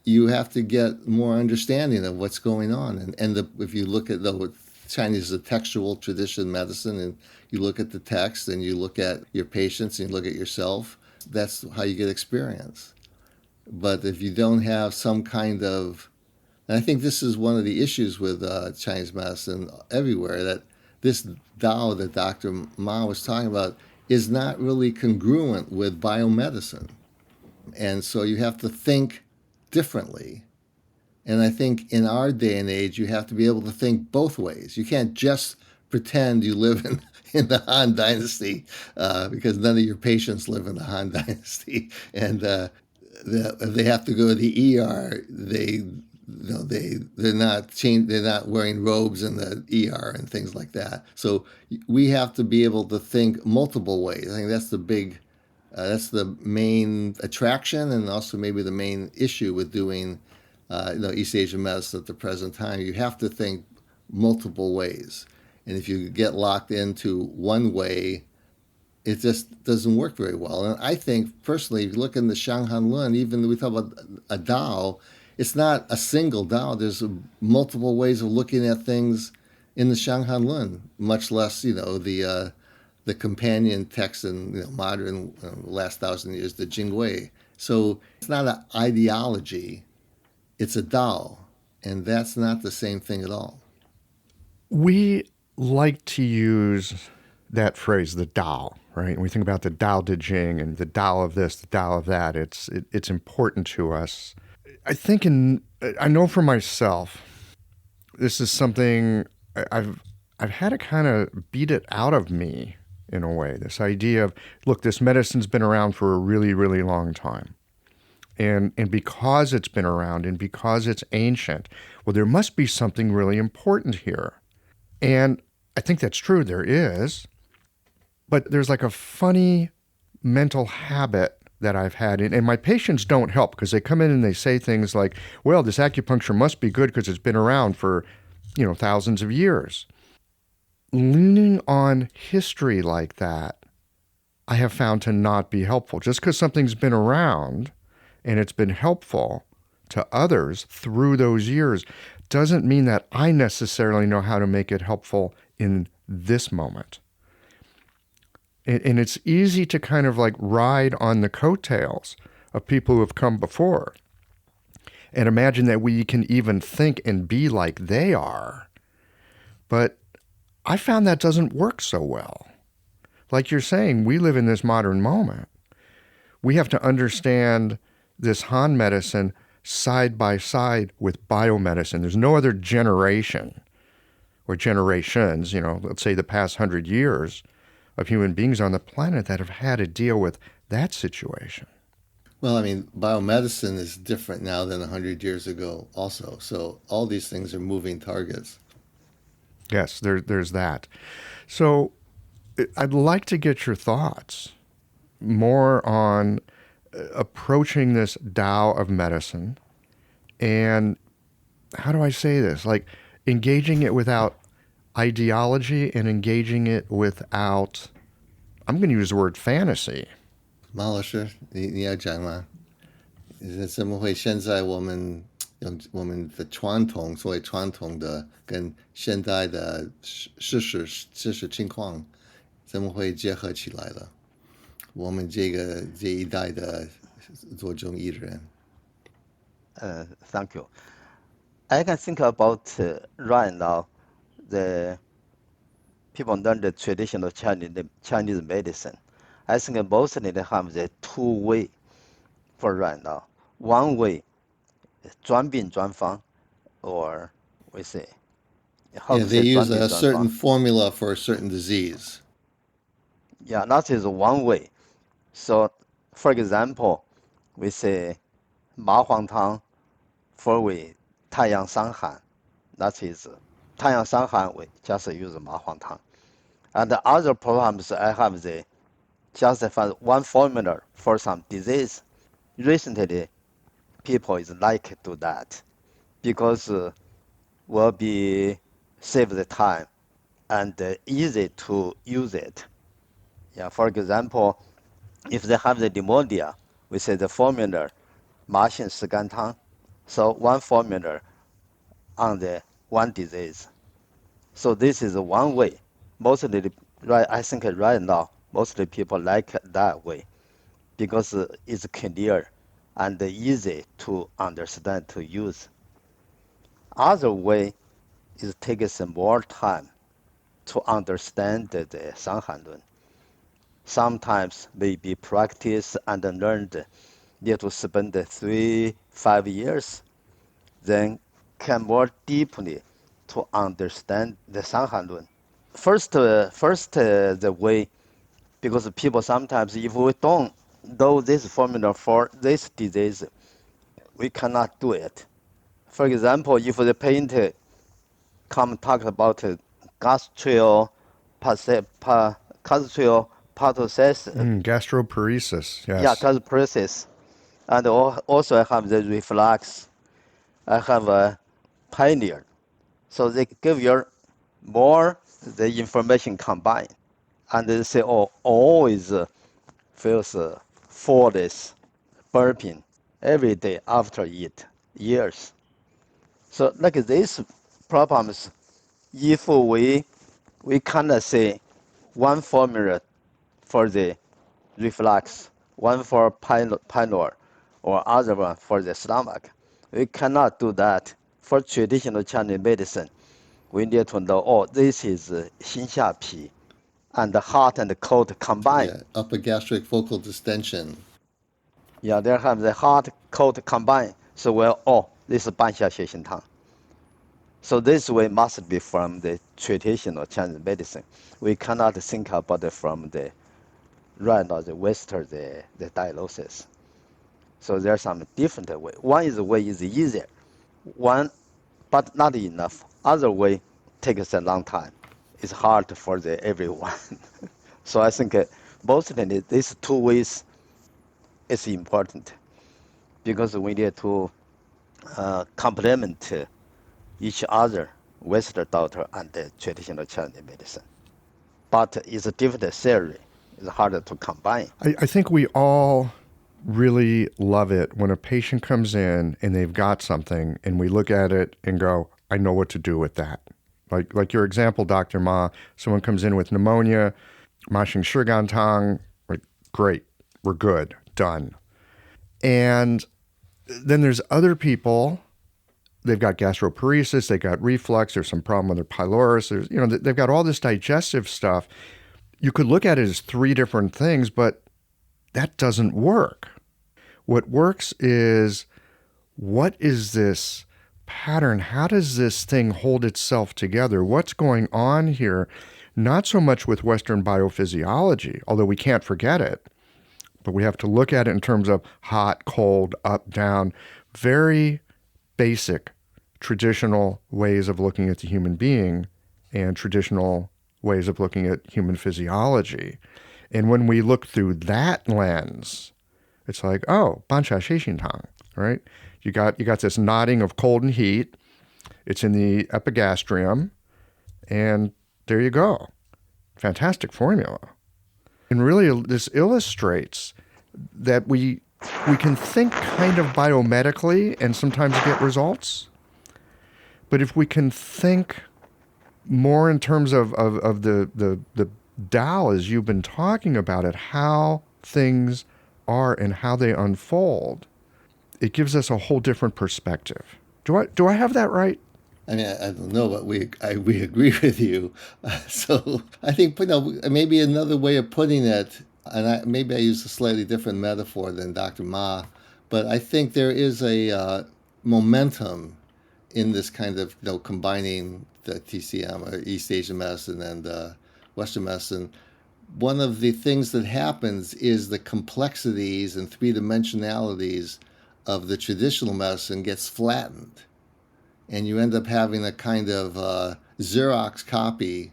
you have to get more understanding of what's going on. If you look at the Chinese, the textual tradition medicine, and you look at the text and you look at your patients and you look at yourself, that's how you get experience. But if you don't have some kind of, and I think this is one of the issues with Chinese medicine everywhere, that this Tao that Dr. Ma was talking about is not really congruent with biomedicine. And so you have to think differently. And I think in our day and age, you have to be able to think both ways. You can't just pretend you live in the Han Dynasty because none of your patients live in the Han Dynasty. And if they have to go to the ER, they're not wearing robes in the ER and things like that. So we have to be able to think multiple ways. I think that's that's the main attraction, and also maybe the main issue with doing East Asian medicine at the present time. You have to think multiple ways, and if you get locked into one way, it just doesn't work very well. And I think personally, if you look in the Shang Han Lun, even we talk about a Dao, it's not a single Dao. There's multiple ways of looking at things in the Shang Han Lun, much less the companion text in modern last 1,000 years, the Jingwei. So it's not an ideology, it's a Dao, and that's not the same thing at all. We like to use that phrase, the Tao, right? And we think about the Tao Te Ching and the Tao of this, the Tao of that. It's important to us. I know for myself, this is something I've had to kind of beat it out of me in a way. This idea of, look, this medicine's been around for a really, really long time. And because it's been around and because it's ancient, well, there must be something really important here. And I think that's true, there is. But there's like a funny mental habit that I've had. And my patients don't help because they come in and they say things like, well, this acupuncture must be good because it's been around for, thousands of years. Leaning on history like that, I have found to not be helpful. Just because something's been around and it's been helpful to others through those years doesn't mean that I necessarily know how to make it helpful in this moment. And it's easy to kind of like ride on the coattails of people who have come before and imagine that we can even think and be like they are. But I found that doesn't work so well. Like you're saying, we live in this modern moment. We have to understand this Han medicine side by side with biomedicine. There's no other generation or generations, let's say the past 100 years of human beings on the planet that have had to deal with that situation. Well, I mean, biomedicine is different now than 100 years ago also. So all these things are moving targets. Yes, there's that. So I'd like to get your thoughts more on approaching this Tao of medicine and, how do I say this, like engaging it without ideology and engaging it without, I'm going to use the word fantasy. 马老师，你要讲吗？怎么会现在我们用我们的传统，所谓传统的跟现代的事实情况，怎么会结合起来了？我们这一代的做中医人。Thank you. I can think about right now the people learn the traditional Chinese medicine. I think mostly they have the two way for right now. One way, 专病专方 or we say, how Yeah, to they say use a 转体 certain formula for a certain disease. Yeah, that is one way. So, for example, we say 麻黄汤 for we 太阳伤寒. That is 太阳伤寒 we just use 麻黄汤. And the other programs I have the just for one formula for some disease. Recently, people is like do that because will be save the time and easy to use it. Yeah, for example, if they have the pneumonia, we say the formula 麻杏石甘汤. So one formula on the one disease. So this is one way. Mostly, right? I think right now, mostly people like that way because it's clear and easy to understand to use. Other way is take some more time to understand the Shang Han Lun. Sometimes maybe practice and learned need to spend 3-5 years, then can more deeply to understand the Shang Han Lun. First, the way, because people sometimes, if we don't know this formula for this disease, we cannot do it. For example, if the patient come talk about gastrial gastroparesis, Gastroparesis, yeah, yes. gastroparesis, and also I have the reflux, I have a pioneer. So they give you more the information combined, and they say, oh, always feels fullness, burping every day after eat years. So like these problems, if we kind of say one formula for the reflux, one for pylori, or other one for the stomach, we cannot do that. For traditional Chinese medicine, we need to know, oh, this is 心下痞 and the hot and the cold combined. Yeah, upper gastric focal distension. Yeah, they have the hot, cold combined. So well, oh, this is 半夏血心汤. So this way must be from the traditional Chinese medicine. We cannot think about it from the right now the Western the diagnosis. So there's some different way. One is the way is easier, one, but not enough. Other way takes a long time. It's hard for the everyone. So I think mostly these two ways is important because we need to complement each other, Western doctor and the traditional Chinese medicine. But it's a different theory. It's harder to combine. I think we all really love it when a patient comes in and they've got something and we look at it and go, I know what to do with that. Like your example, Dr. Ma, someone comes in with pneumonia, Ma Xing Shi Gan Tang, like, great, we're good, done. And then there's other people, they've got gastroparesis, they've got reflux, there's some problem with their pylorus, they've got all this digestive stuff. You could look at it as three different things, but that doesn't work. What works is, what is this pattern? How does this thing hold itself together? What's going on here? Not so much with Western biophysiology, although we can't forget it, but we have to look at it in terms of hot, cold, up, down, very basic traditional ways of looking at the human being and traditional ways of looking at human physiology. And when we look through that lens, it's like, oh, bancha sheishin tang, right? You got this nodding of cold and heat. It's in the epigastrium, and there you go. Fantastic formula. And really, this illustrates that we can think kind of biomedically and sometimes get results. But if we can think more in terms of the Tao, as you've been talking about it, how things are and how they unfold, it gives us a whole different perspective. Do I have that right? I mean, I don't know, but we agree with you. So I think maybe another way of putting it, and maybe I use a slightly different metaphor than Dr. Ma, but I think there is a momentum in this kind of, combining the TCM or East Asian medicine and Western medicine, one of the things that happens is the complexities and three-dimensionalities of the traditional medicine gets flattened. And you end up having a kind of Xerox copy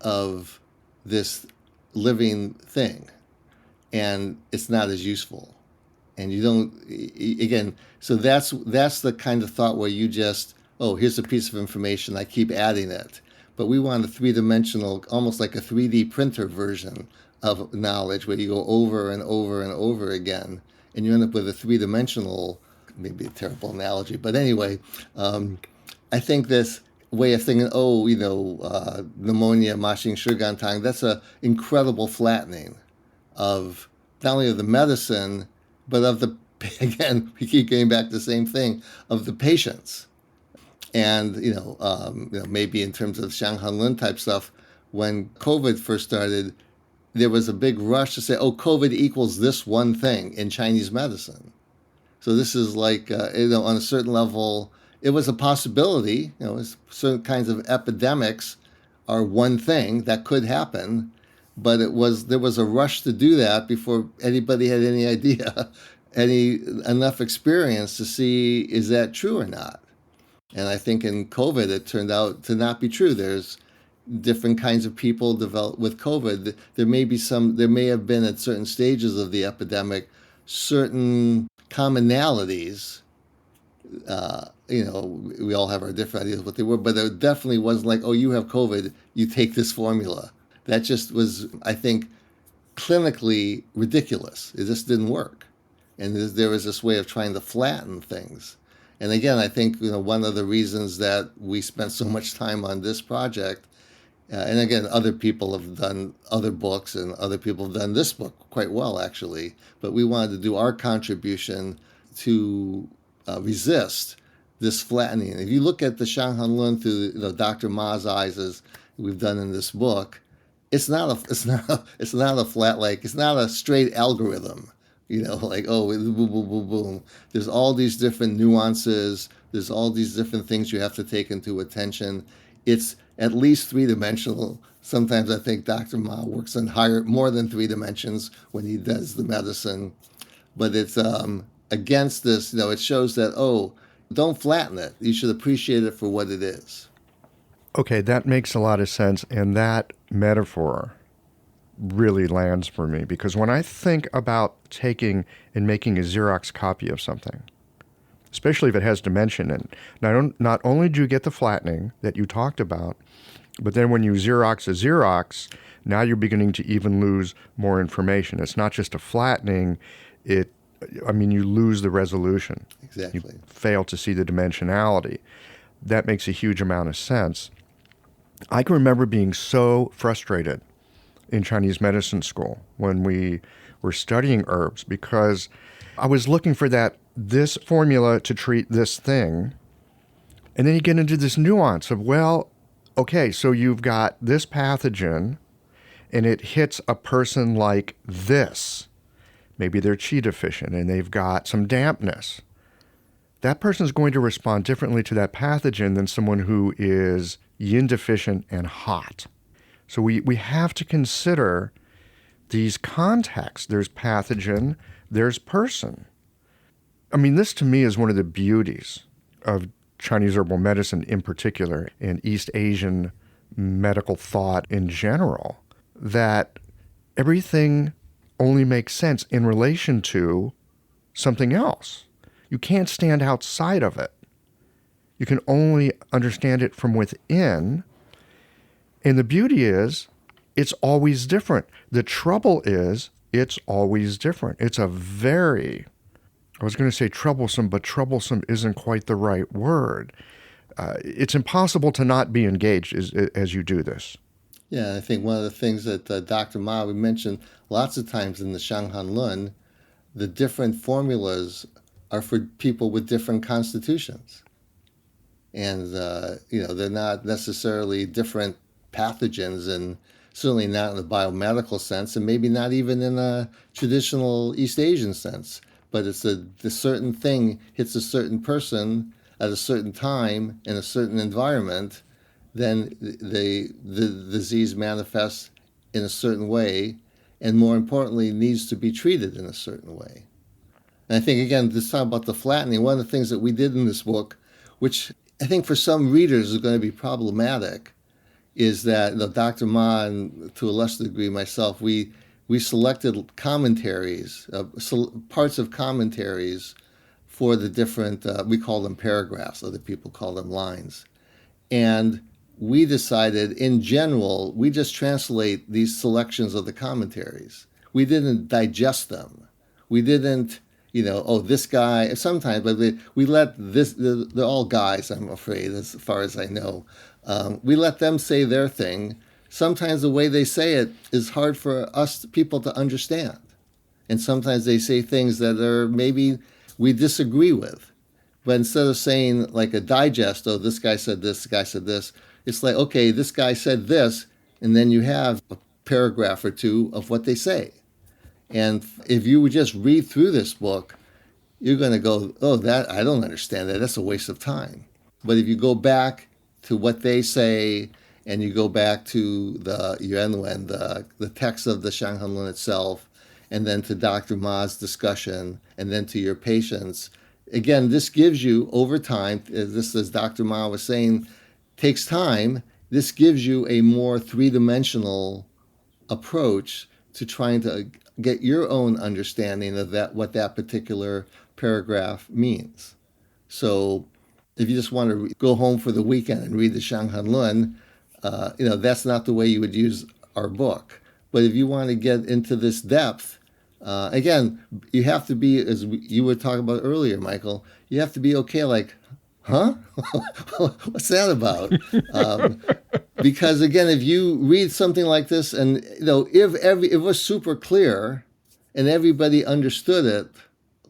of this living thing. And it's not as useful. And you don't, again, so that's the kind of thought where you just, oh, here's a piece of information, I keep adding it. But we want a three-dimensional, almost like a 3D printer version of knowledge where you go over and over and over again, and you end up with a three-dimensional, maybe a terrible analogy, but anyway, I think this way of thinking, pneumonia, Mashing Shigantang, that's an incredible flattening of not only of the medicine, but of the, again, we keep getting back to the same thing, of the patients. And, maybe in terms of Shang Han Lun type stuff, when COVID first started, there was a big rush to say, oh, COVID equals this one thing in Chinese medicine. So this is like, on a certain level, it was a possibility, certain kinds of epidemics are one thing that could happen, but there was a rush to do that before anybody had any idea, enough experience to see, is that true or not? And I think in COVID, it turned out to not be true. There's different kinds of people develop with COVID. There may have been at certain stages of the epidemic, certain commonalities. We all have our different ideas of what they were, but it definitely wasn't like, oh, you have COVID, you take this formula. That just was, I think, clinically ridiculous. It just didn't work. And there was this way of trying to flatten things. And again, I think one of the reasons that we spent so much time on this project, and again, other people have done other books and other people have done this book quite well, actually, but we wanted to do our contribution to resist this flattening. If you look at the Shang Han Lun through Dr. Ma's eyes, as we've done in this book, it's not a flat, like, it's not a straight algorithm. Like, oh, boom, boom, boom, boom. There's all these different nuances. There's all these different things you have to take into attention. It's at least three-dimensional. Sometimes I think Dr. Ma works on more than 3 dimensions when he does the medicine. But it's against this, it shows that, oh, don't flatten it. You should appreciate it for what it is. Okay, that makes a lot of sense. And that metaphor really lands for me, because when I think about taking and making a Xerox copy of something, especially if it has dimension in it, not only do you get the flattening that you talked about, but then when you Xerox a Xerox, now you're beginning to even lose more information. It's not just a flattening, you lose the resolution. Exactly. You fail to see the dimensionality. That makes a huge amount of sense. I can remember being so frustrated in Chinese medicine school when we were studying herbs, because I was looking for this formula to treat this thing. And then you get into this nuance of, well, okay, so you've got this pathogen and it hits a person like this. Maybe they're qi deficient and they've got some dampness. That person is going to respond differently to that pathogen than someone who is yin deficient and hot. So we have to consider these contexts. There's pathogen, there's person. This to me is one of the beauties of Chinese herbal medicine in particular, and East Asian medical thought in general, that everything only makes sense in relation to something else. You can't stand outside of it. You can only understand it from within. And the beauty is, it's always different. The trouble is, it's always different. It's I was going to say troublesome, but troublesome isn't quite the right word. It's impossible to not be engaged as you do this. Yeah, I think one of the things that Dr. Ma, we mentioned lots of times in the Shang Han Lun, the different formulas are for people with different constitutions. And, they're not necessarily different pathogens, and certainly not in the biomedical sense, and maybe not even in a traditional East Asian sense. But it's the certain thing hits a certain person. at a certain time in a certain environment, then the disease manifests in a certain way, and more importantly, needs to be treated in a certain way. And I think, again, this time about the flattening, one of the things that we did in this book, which I think for some readers is going to be problematic, is that Dr. Ma and to a lesser degree myself, we selected commentaries, parts of commentaries for the different, we call them paragraphs, other people call them lines. And we decided, in general, we just translate these selections of the commentaries. We didn't digest them. We didn't, this guy, sometimes, but we let this, they're all guys, I'm afraid, as far as I know. We let them say their thing. Sometimes the way they say it is hard for us people to understand. And sometimes they say things that are maybe we disagree with. But instead of saying like a digest, oh, this guy said this guy said this, it's like, okay, this guy said this, and then you have a paragraph or two of what they say. And if you would just read through this book, you're going to go, oh, that I don't understand that. That's a waste of time. But if you go back to what they say, and you go back to the Jueyin, the text of the Shang Han Lun itself, and then to Dr. Ma's discussion, and then to your patients, again, this gives you, over time, this, as Dr. Ma was saying, takes time. This gives you a more three-dimensional approach to trying to get your own understanding of that, what that particular paragraph means. So if you just want to go home for the weekend and read the Shang Han Lun, that's not the way you would use our book. But if you want to get into this depth, again, you have to be, as you were talking about earlier, Michael, you have to be okay, like, huh? What's that about? Because again, if you read something like this, and if it was super clear, and everybody understood it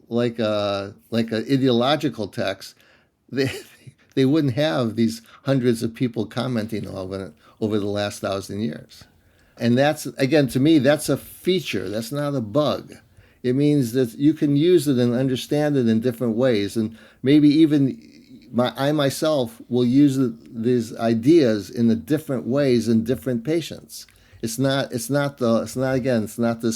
like an ideological text, they wouldn't have these hundreds of people commenting on it over the last 1,000 years. And that's, again, to me, that's a feature. That's not a bug. It means that you can use it and understand it in different ways, and maybe even I myself will use these ideas in the different ways in different patients. It's not this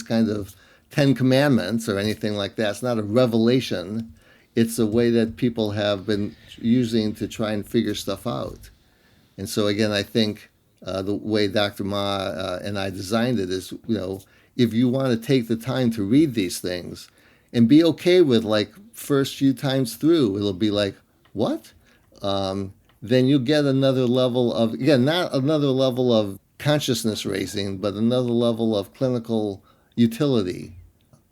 kind of 10 Commandments or anything like that. It's not a revelation. It's a way that people have been using to try and figure stuff out. And so again, I think the way Dr. Ma and I designed it is, if you want to take the time to read these things and be okay with, like, first few times through, it'll be like, what? Then you get another level of, again, not another level of consciousness raising, but another level of clinical utility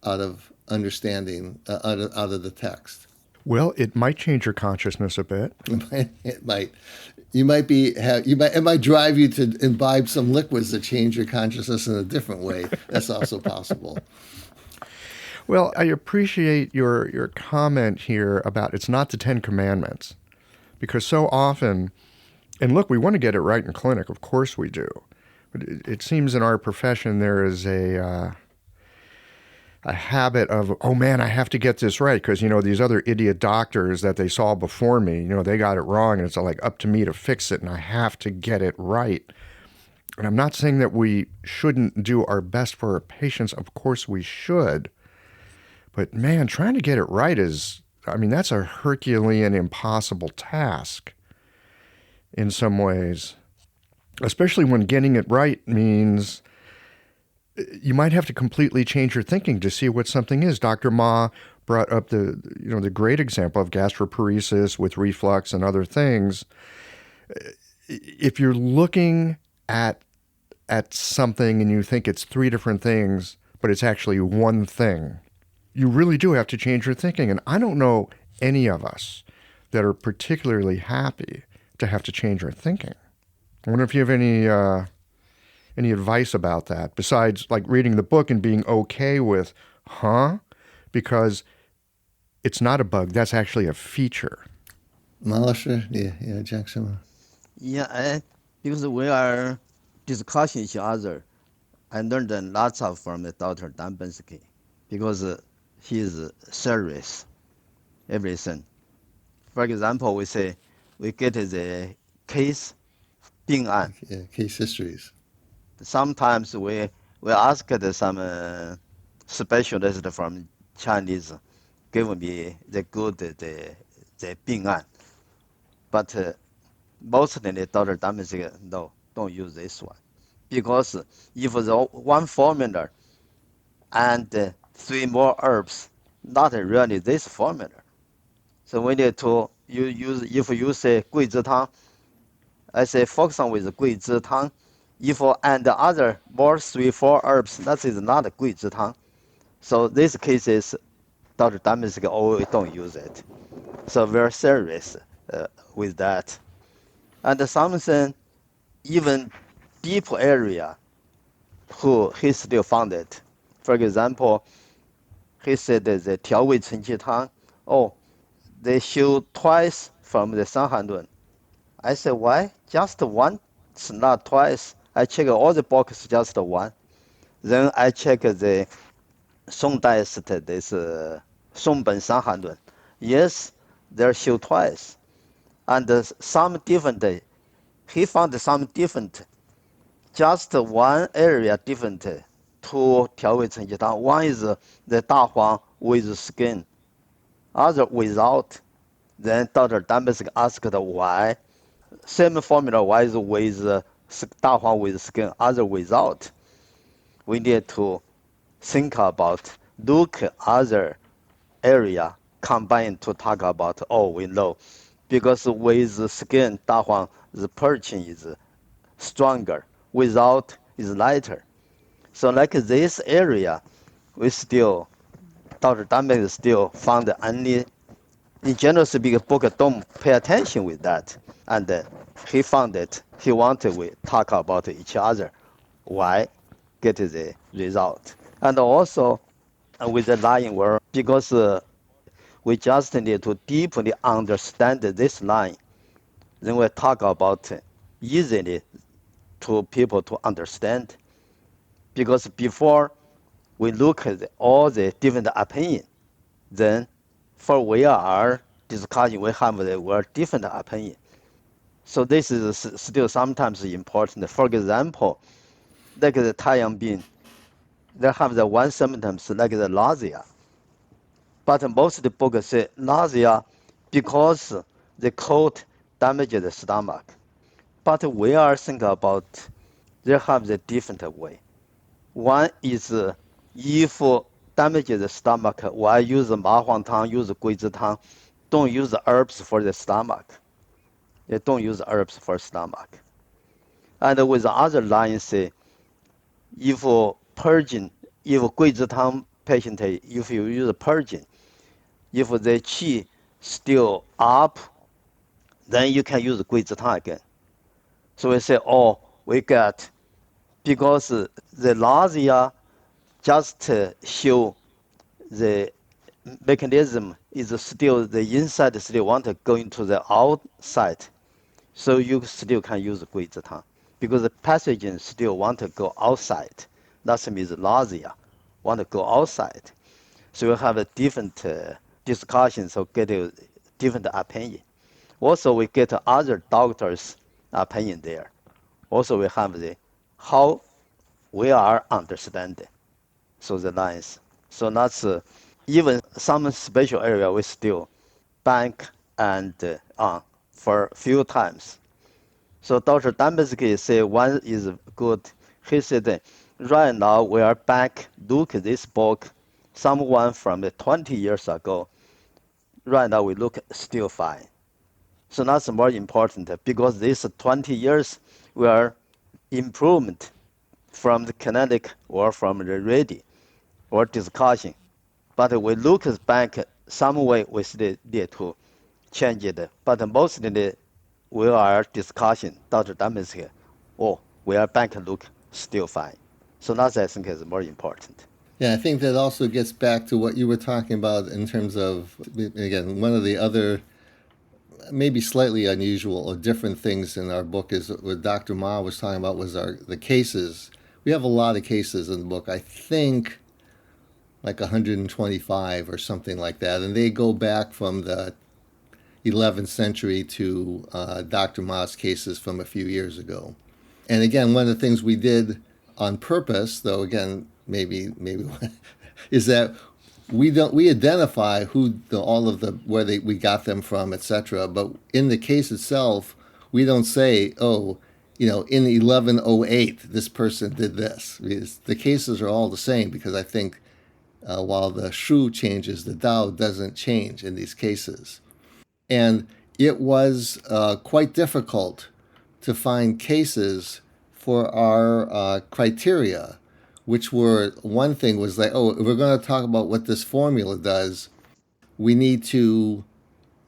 out of understanding, out of the text. Well, it might change your consciousness a bit. It might. It might drive you to imbibe some liquids that change your consciousness in a different way. That's also possible. Well, I appreciate your comment here about it's not the 10 Commandments. Because so often, and look, we want to get it right in clinic, of course we do. But it seems in our profession there is a habit of, oh man, I have to get this right because, these other idiot doctors that they saw before me, they got it wrong, and it's like up to me to fix it, and I have to get it right. And I'm not saying that we shouldn't do our best for our patients. Of course we should. But man, trying to get it right that's a Herculean, impossible task in some ways, especially when getting it right means you might have to completely change your thinking to see what something is. Dr. Ma brought up the great example of gastroparesis with reflux and other things. If you're looking at something and you think it's three different things, but it's actually one thing, you really do have to change your thinking. And I don't know any of us that are particularly happy to have to change our thinking. I wonder if you have any advice about that, besides like reading the book and being okay with, because it's not a bug, that's actually a feature. Malasha, yeah, Jackson. Yeah, because we are discussing each other, I learned lots from the Dr. Dan Bensky, because he is serious, everything. For example, we say we get the case 病案. Yeah, case histories. Sometimes we ask some specialist from Chinese give me the good the 病案, but mostly the Dr. Diamond say no, don't use this one, because if the one formula and three more herbs, not really this formula. So we need to you use if you say 桂枝汤, I say focus on with 桂枝汤. If and the other more three four herbs, that is not 桂枝汤. So these cases, Dr. Diamond say, oh, we don't use it. So we're serious with that. And something even deep area, who he still found it. For example, he said that the 调味陈气汤, oh, they show twice from the Shang Han Lun. I said, why? Just once, not twice. I check all the boxes, just one. Then I check the Song Daist, this Song Ben Shang Han Lun. Yes, they're show twice. And some different, he found some different, just one area different to 调味陈气汤. One is the 大黄 with skin, other without. Then Dr. Dambis asked why. Same formula, why is with 大黄 with skin, other without. We need to think about, look other area, combine to talk about, oh, we know. Because with skin, 大黄, the purchase is stronger, without is lighter. So like this area, we still, Dr. Dambis still found only, in general speaking, book don't pay attention with that. And he found it. He wanted we talk about each other. Why? Get the result. And also with the line word, because we just need to deeply understand this line. Then we talk about easily to people to understand. Because before we look at all the different opinion, then for we are discussing, we have the different opinion. So this is still sometimes important. For example, like the Taiyang bean, they have the one symptoms like the nausea. But most of the books say nausea because the cold damages the stomach. But we are thinking about they have the different way. One is if damages the stomach, why use 麻黄汤, use 桂枝汤, don't use herbs for the stomach. They don't use herbs for stomach. And with the other line say, if purging, if 桂枝汤 patient, if you use purging, if the qi still up, then you can use 桂枝汤 again. So we say, oh, we got, because the nausea just show the mechanism is still, the inside still want to go into the outside. So you still can use 桂枝汤, because the pathogen still want to go outside. That means nausea want to go outside. So you have a different discussion, so get a different opinion. Also, we get other doctors' opinion there. Also, we have the how we are understanding. So the lines. So that's even some special area we still bank and for a few times. So Dr. Dambisky say one is good. He said, right now we are back, look at this book, someone from 20 years ago. Right now we look still fine. So that's more important, because this 20 years we are improvement from the kinetic or from the reading or discussion. But we look back some way we still need to change it. But mostly we are discussing, Dr. Dambisky, oh, we are back look still fine. So that I think is more important. Yeah, I think that also gets back to what you were talking about in terms of, again, one of the other maybe slightly unusual or different things in our book is what Dr. Ma was talking about was the cases. We have a lot of cases in the book. I think like 125 or something like that, and they go back from the 11th century to Dr. Ma's cases from a few years ago. And again, one of the things we did on purpose, though again, maybe is that we identify who all of the where we got them from, etc. But in the case itself, we don't say, oh, in 1108 this person did this. The cases are all the same because I think while the Shu changes, the Dao doesn't change in these cases. And it was quite difficult to find cases for our criteria, which were, one thing was like, oh, if we're going to talk about what this formula does, we need to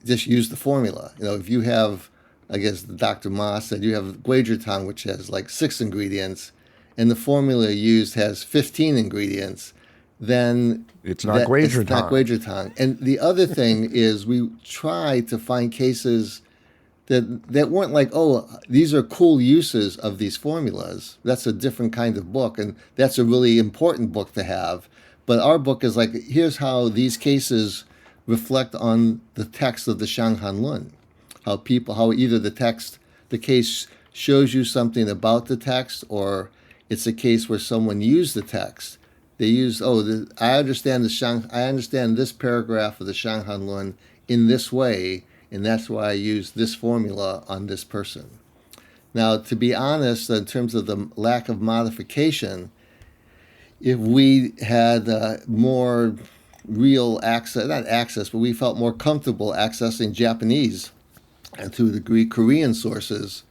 just use the formula. If you have, I guess Dr. Ma said, you have Guizhitang, which has like 6 ingredients, and the formula used has 15 ingredients, then it's not Guizhitang. And the other thing is we try to find cases that weren't like, oh, these are cool uses of these formulas. That's a different kind of book, and that's a really important book to have. But our book is like, here's how these cases reflect on the text of the Shang Han Lun. How either the case shows you something about the text, or it's a case where someone used the text. They use, I understand this paragraph of the Shang Han Lun in this way, and that's why I use this formula on this person. Now, to be honest, in terms of the lack of modification, if we had more real access, not access, but we felt more comfortable accessing Japanese and to a degree Korean sources,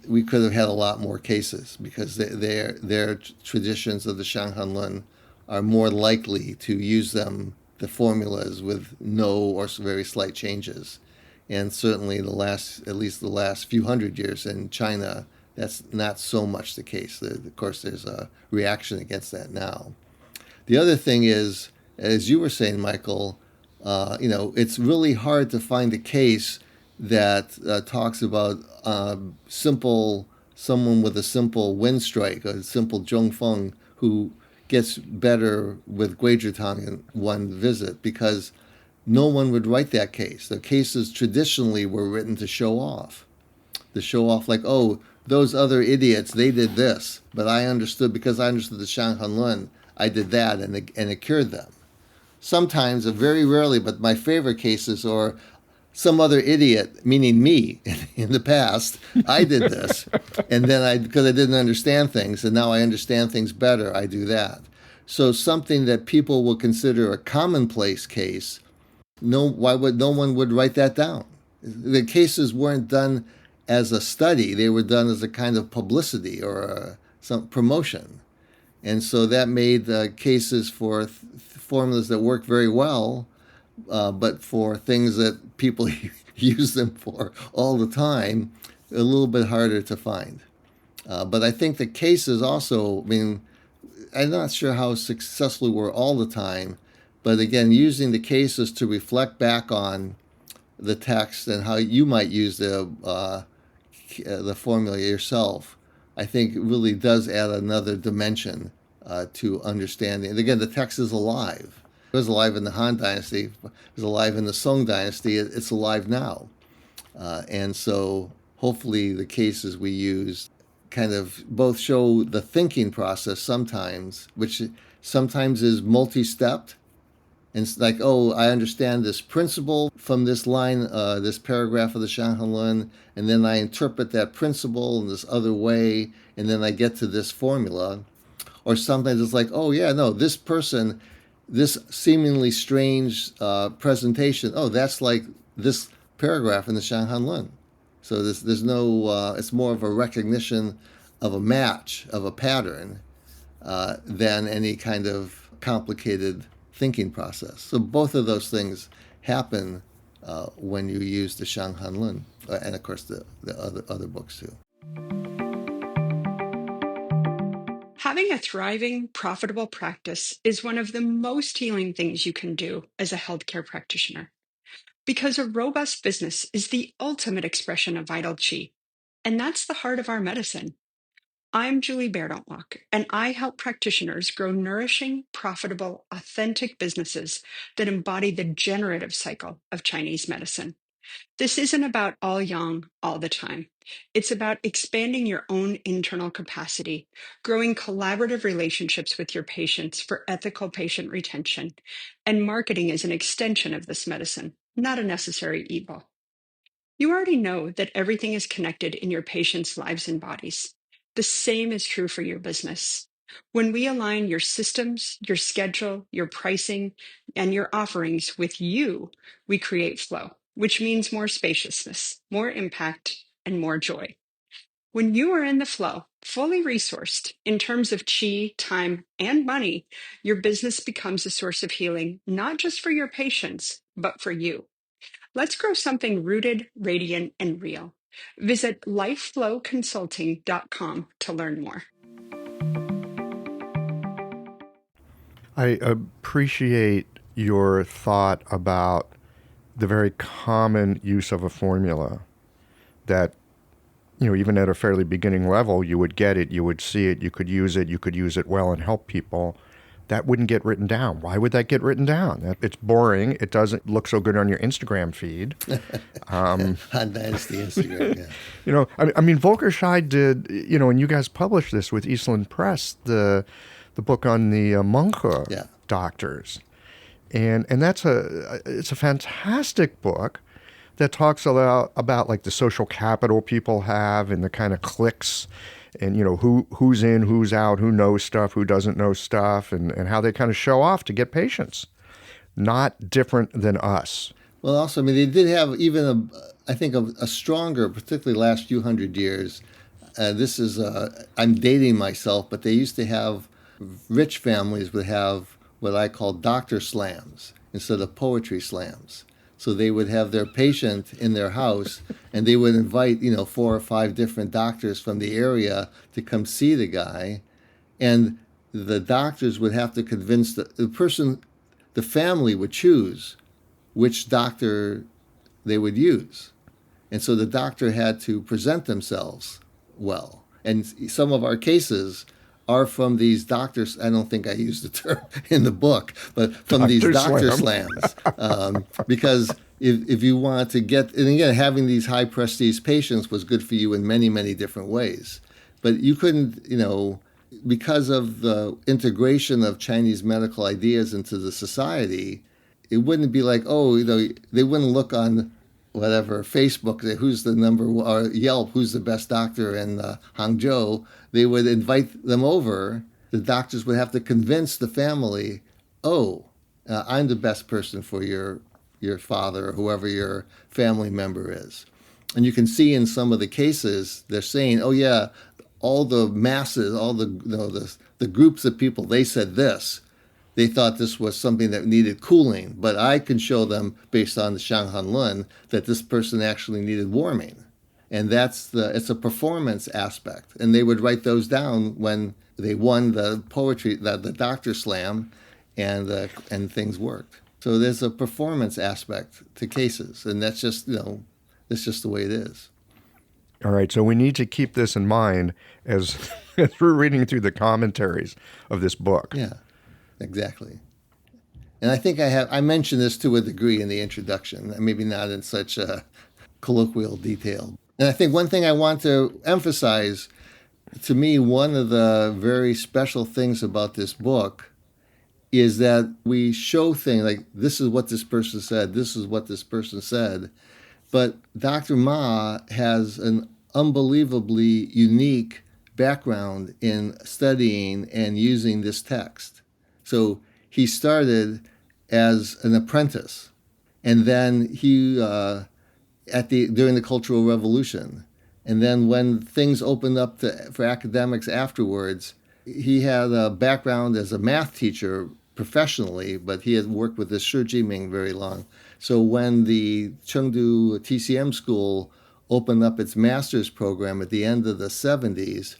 we could have had a lot more cases because their traditions of the Shang Han Lun are more likely to use the formulas with no or very slight changes. And certainly at least the last few hundred years in China, that's not so much the case. Of course, there's a reaction against that now. The other thing is, as you were saying, Michael, it's really hard to find a case that talks about someone with a simple wind strike, a simple zhongfeng, who gets better with Guizhitang in one visit, because no one would write that case. The cases traditionally were written to show off. Like, oh, those other idiots, they did this, but because I understood the Shang Han Lun, I did that, and it cured them. Sometimes, very rarely, but my favorite cases are some other idiot, meaning me, in the past, I did this, and then because I didn't understand things, and now I understand things better, I do that. So something that people will consider a commonplace case, no one would write that down. The cases weren't done as a study; they were done as a kind of publicity or some promotion, and so that made cases for formulas that work very well. But for things that people use them for all the time, a little bit harder to find. But I think the cases also, I'm not sure how successful we're all the time, but again, using the cases to reflect back on the text and how you might use the formula yourself, I think it really does add another dimension to understanding. And again, the text is alive. It was alive in the Han Dynasty. It was alive in the Song Dynasty. It's alive now. And so hopefully the cases we use kind of both show the thinking process sometimes, which sometimes is multi-stepped. And it's like, oh, I understand this principle from this line, this paragraph of the Shang Han Lun, and then I interpret that principle in this other way, and then I get to this formula. Or sometimes it's like, oh, yeah, no, this person, this seemingly strange presentation, oh, that's like this paragraph in the Shang Han Lun. So there's no, it's more of a recognition of a match, of a pattern, than any kind of complicated thinking process. So both of those things happen when you use the Shang Han Lun, and of course the other books too. Having a thriving, profitable practice is one of the most healing things you can do as a healthcare practitioner, because a robust business is the ultimate expression of vital qi, and that's the heart of our medicine. I'm Julie Bairdontlock, and I help practitioners grow nourishing, profitable, authentic businesses that embody the generative cycle of Chinese medicine. This isn't about all yang all the time. It's about expanding your own internal capacity, growing collaborative relationships with your patients for ethical patient retention, and marketing is an extension of this medicine, not a necessary evil. You already know that everything is connected in your patients' lives and bodies. The same is true for your business. When we align your systems, your schedule, your pricing, and your offerings with you, we create flow, which means more spaciousness, more impact, and more joy. When you are in the flow, fully resourced in terms of chi, time, and money, your business becomes a source of healing, not just for your patients, but for you. Let's grow something rooted, radiant, and real. Visit lifeflowconsulting.com to learn more. I appreciate your thought about the very common use of a formula that, even at a fairly beginning level, you would get it, you would see it, you could use it well and help people. That wouldn't get written down. Why would that get written down? It's boring. It doesn't look so good on your Instagram feed. That's the Instagram, yeah. I mean, Volker Scheid did, and you guys published this with Eastland Press, the book on the Muncher doctors. And it's a fantastic book that talks about like the social capital people have and the kind of cliques and, who's in, who's out, who knows stuff, who doesn't know stuff, and how they kind of show off to get patients. Not different than us. Well, also, I mean, they did have even a stronger, particularly last few hundred years. This is, I'm dating myself, but they used to have, rich families would have what I call doctor slams instead of poetry slams. So they would have their patient in their house, and they would invite, 4 or 5 different doctors from the area to come see the guy. And the doctors would have to convince the family would choose which doctor they would use. And so the doctor had to present themselves well. And some of our cases are from these doctors. I don't think I used the term in the book, but from these doctor slams. Because if you want to get, and again, having these high prestige patients was good for you in many, many different ways. But you couldn't, because of the integration of Chinese medical ideas into the society, it wouldn't be like, they wouldn't look on whatever, Facebook, say, who's the number, or Yelp, who's the best doctor in Hangzhou. They would invite them over. The doctors would have to convince the family, I'm the best person for your father or whoever your family member is. And you can see in some of the cases, they're saying, all the masses, all the groups of people, they said this. They thought this was something that needed cooling, but I can show them, based on the Shang Han Lun, that this person actually needed warming. And it's a performance aspect. And they would write those down when they won the poetry, the doctor slam, and things worked. So there's a performance aspect to cases, and that's just, that's just the way it is. All right, so we need to keep this in mind as we're reading through the commentaries of this book. Yeah. Exactly. And I think I mentioned this to a degree in the introduction, maybe not in such a colloquial detail. And I think one thing I want to emphasize, to me, one of the very special things about this book is that we show things like, this is what this person said, this is what this person said. But Dr. Ma has an unbelievably unique background in studying and using this text. So he started as an apprentice, and then he during the Cultural Revolution, and then when things opened up for academics afterwards, he had a background as a math teacher professionally, but he had worked with the Shi Jiming very long. So when the Chengdu TCM school opened up its master's program at the end of the 70s,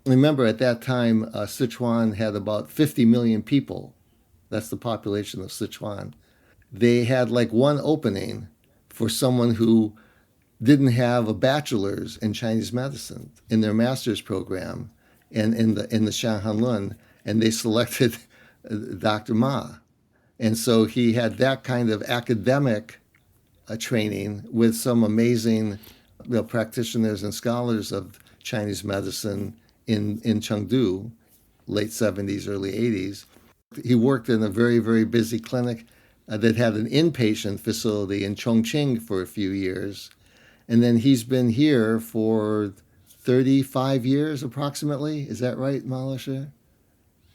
remember, at that time, Sichuan had about 50 million people. That's the population of Sichuan. They had like one opening for someone who didn't have a bachelor's in Chinese medicine in their master's program and in the Shang Han Lun, and they selected Dr. Ma. And so he had that kind of academic training with some amazing practitioners and scholars of Chinese medicine in Chengdu, late 70s, early 80s. He worked in a very, very busy clinic that had an inpatient facility in Chongqing for a few years. And then he's been here for 35 years approximately. Is that right, Malasha?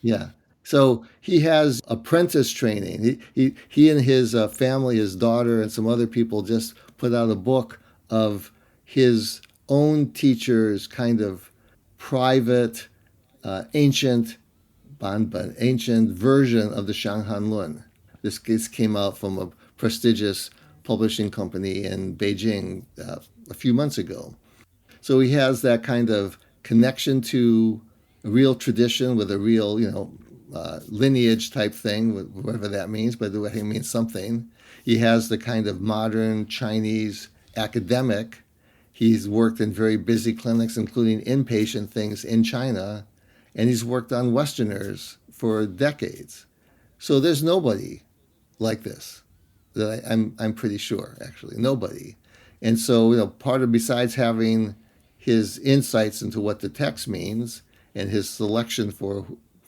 Yeah. So he has apprentice training. He and his family, his daughter, and some other people just put out a book of his own teacher's kind of private, ancient ancient version of the Shang Han Lun. This came out from a prestigious publishing company in Beijing a few months ago. So he has that kind of connection to a real tradition with a real, lineage type thing, whatever that means, but it means something. He has the kind of modern Chinese academic. He's worked in very busy clinics, including inpatient things in China, and he's worked on Westerners for decades. So there's nobody like this that I'm pretty sure, actually, nobody. And so, part of besides having his insights into what the text means and his selection for,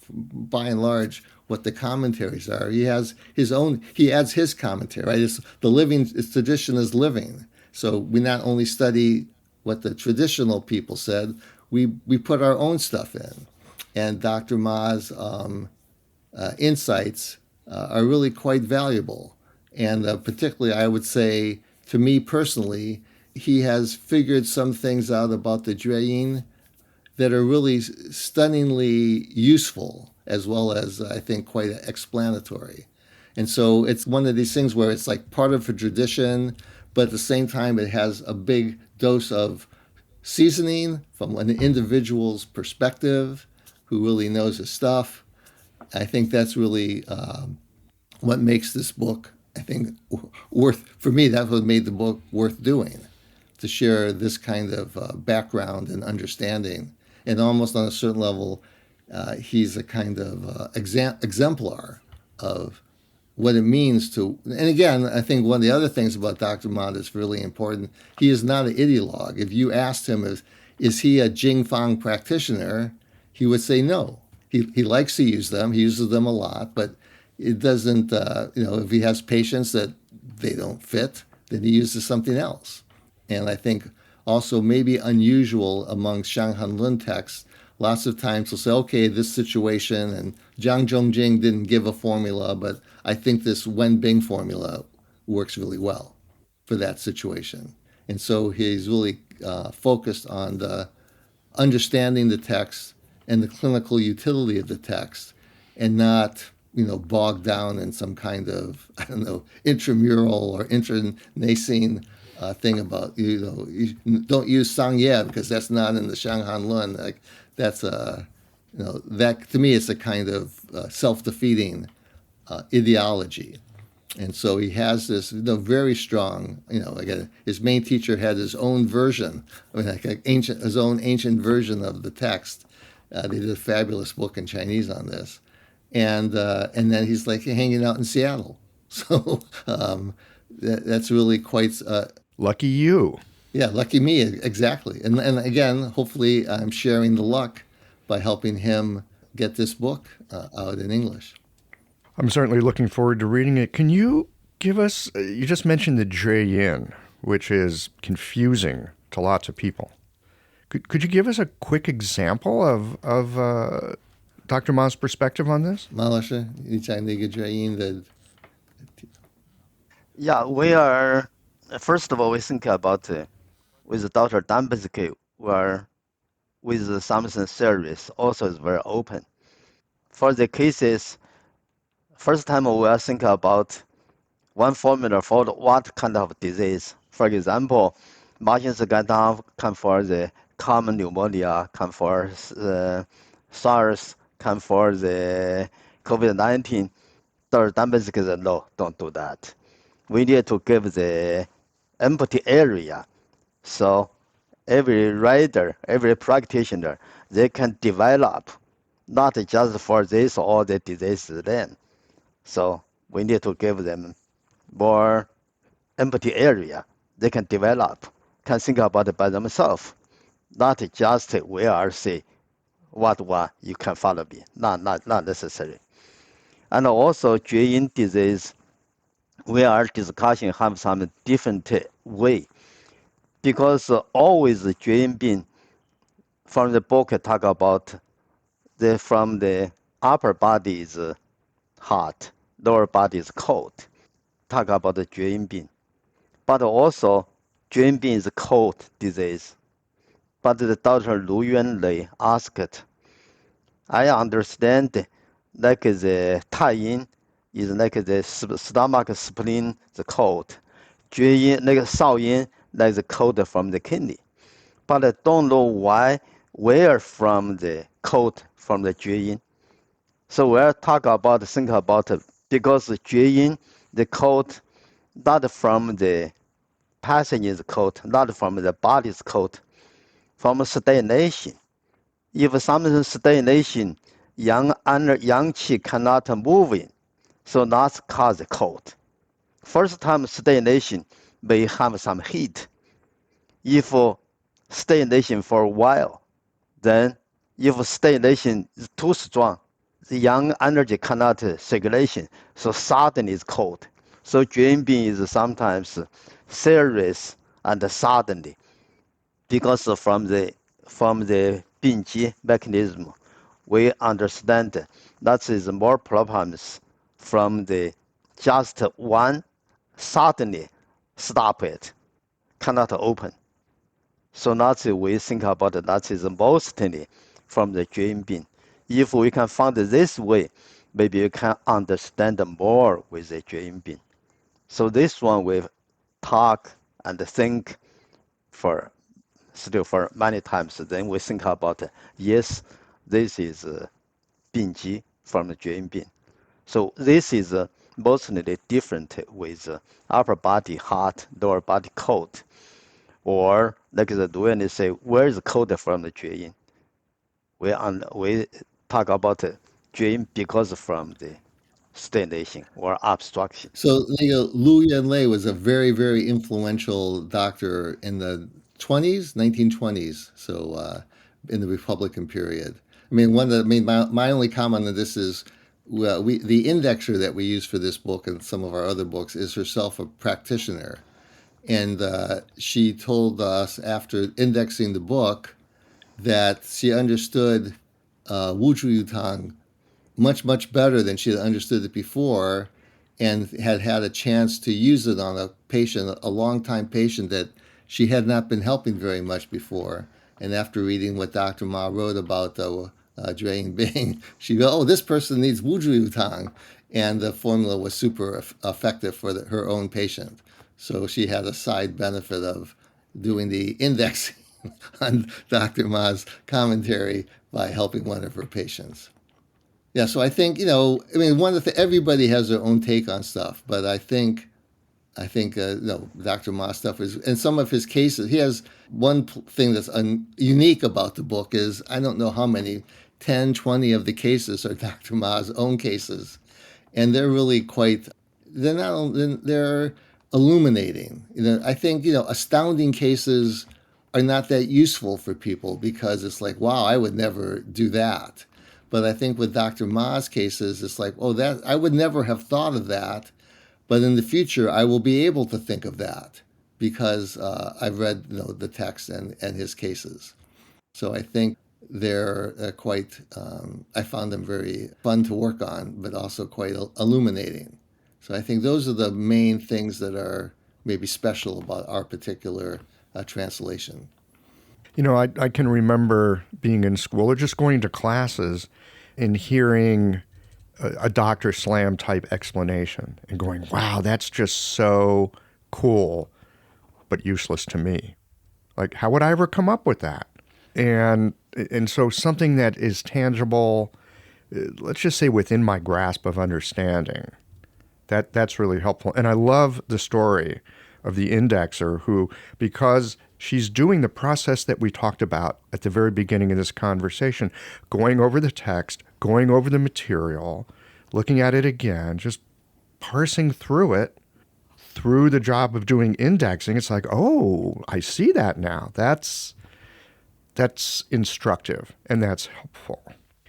by and large, what the commentaries are, he has his own. He adds his commentary. Right, its tradition is living. So we not only study what the traditional people said, we put our own stuff in. And Dr. Ma's insights are really quite valuable. And particularly, I would say, to me personally, he has figured some things out about the Jueyin that are really stunningly useful, as well as, I think, quite explanatory. And so it's one of these things where it's like part of a tradition, but at the same time, it has a big dose of seasoning from an individual's perspective who really knows his stuff. I think that's really what makes this book, I think, for me, that's what made the book worth doing, to share this kind of background and understanding. And almost on a certain level, he's a kind of exemplar of what it means to. And again, I think one of the other things about Dr. Ma that's really important, he is not an ideologue. If you asked him, is he a Jingfang practitioner, he would say no. He likes to use them. He uses them a lot, but it doesn't, if he has patients that they don't fit, then he uses something else. And I think also maybe unusual among Shang Han Lun texts, lots of times he'll say, okay, this situation, and Zhang Zhongjing didn't give a formula, but I think this Wen Bing formula works really well for that situation. And so he's really focused on the understanding the text and the clinical utility of the text, and not bogged down in some kind of, intramural or intranacine thing about, you don't use Sangye because that's not in the Shang Han Lun. Like, that's that to me, it's a kind of self-defeating ideology. And so he has this very strong, again, his main teacher had his own version, his own ancient version of the text. They did a fabulous book in Chinese on this. And then he's like hanging out in Seattle. So that's really quite... lucky you. Yeah, lucky me, exactly. And again, hopefully I'm sharing the luck by helping him get this book out in English. I'm certainly looking forward to reading it. Can you give us, you just mentioned the Jueyin, which is confusing to lots of people. Could you give us a quick example of Dr. Ma's perspective on this? Malasha, 你讲那个Jueyin的... Yeah, we are, first of all, we think about, with Dr. Bensky, we are, with the Samson series, also is very open. For the cases, first time we are thinking about one formula for what kind of disease. For example, Martin's Gatan come for the common pneumonia, come for SARS, come for the COVID-19. Dr. Bensky said, no, don't do that. We need to give the empty area. So every writer, every practitioner, they can develop, not just for this or the disease then. So we need to give them more empty area they can develop, can think about it by themselves, not just we are say what you can follow me, not necessary. And also Jueyin disease, we are discussing have some different way because always Jueyin Bin from the book talk about from the upper body is hot, lower body is cold. Talk about the Jueyin Bin, but also Jueyin Bin is cold disease. But the Dr. Lu Yuanlei asked, I understand like the Taiyin is like the stomach, spleen, the cold. Jueyin, like Shaoyin, like the cold from the kidney. But I don't know where from the cold from the Jueyin. So we'll think about it, because Jueyin, the cold, not from the passenger's cold, not from the body's cold, from stagnation. If something stagnation, yang qi cannot move in, so that's cause cold. First time stagnation may have some heat. If stagnation for a while, then if stagnation is too strong, the yang energy cannot circulation, so suddenly it's cold. So Jueyin Bin is sometimes serious and suddenly, because from the Bensky mechanism, we understand that is more problems from the just one suddenly stop it, cannot open. So that's we think about it. That is mostly from the Jueyin Bin. If we can find this way, maybe you can understand more with the Jueyin Bin. So this one we talk and think for many times. Then we think about yes, this is Bensky from the Jueyin Bin. So this is mostly different with upper body hot, lower body cold. Or like the Duane say, where is cold from the Jueyin? We talk about Jueyin because from the stagnation or obstruction. So, Lu Yanlei was a very, very influential doctor in the 20s, 1920s. So, in the Republican period. I mean, my only comment on this is, well, the indexer that we use for this book and some of our other books is herself a practitioner. And she told us after indexing the book that she understood Wu Yutang much, much better than she had understood it before, and had a chance to use it on a patient, a long-time patient that she had not been helping very much before. And after reading what Dr. Ma wrote about Jueyin Bing, she go, oh, this person needs Wuju Tang. And the formula was super effective for her own patient. So she had a side benefit of doing the indexing on Dr. Ma's commentary by helping one of her patients. Yeah, so I think, one of everybody has their own take on stuff, but I think Dr. Ma's stuff is, in some of his cases, he has one thing that's unique about the book is, I don't know how many, 10, 20 of the cases are Dr. Ma's own cases. And they're really they're illuminating. I think, astounding cases are not that useful for people because it's like, wow, I would never do that. But I think with Dr. Ma's cases, it's like, oh, that I would never have thought of that. But in the future, I will be able to think of that because I've read the text and his cases. So I think they're I found them very fun to work on, but also quite illuminating. So I think those are the main things that are maybe special about our particular translation. I can remember being in school or just going to classes and hearing a Dr. Slam type explanation and going, wow, that's just so cool, but useless to me. Like, how would I ever come up with that? And so something that is tangible, let's just say within my grasp of understanding, that's really helpful. And I love the story of the indexer who, because she's doing the process that we talked about at the very beginning of this conversation, going over the text, going over the material, looking at it again, just parsing through it through the job of doing indexing, it's like, oh, I see that now. That's instructive and that's helpful.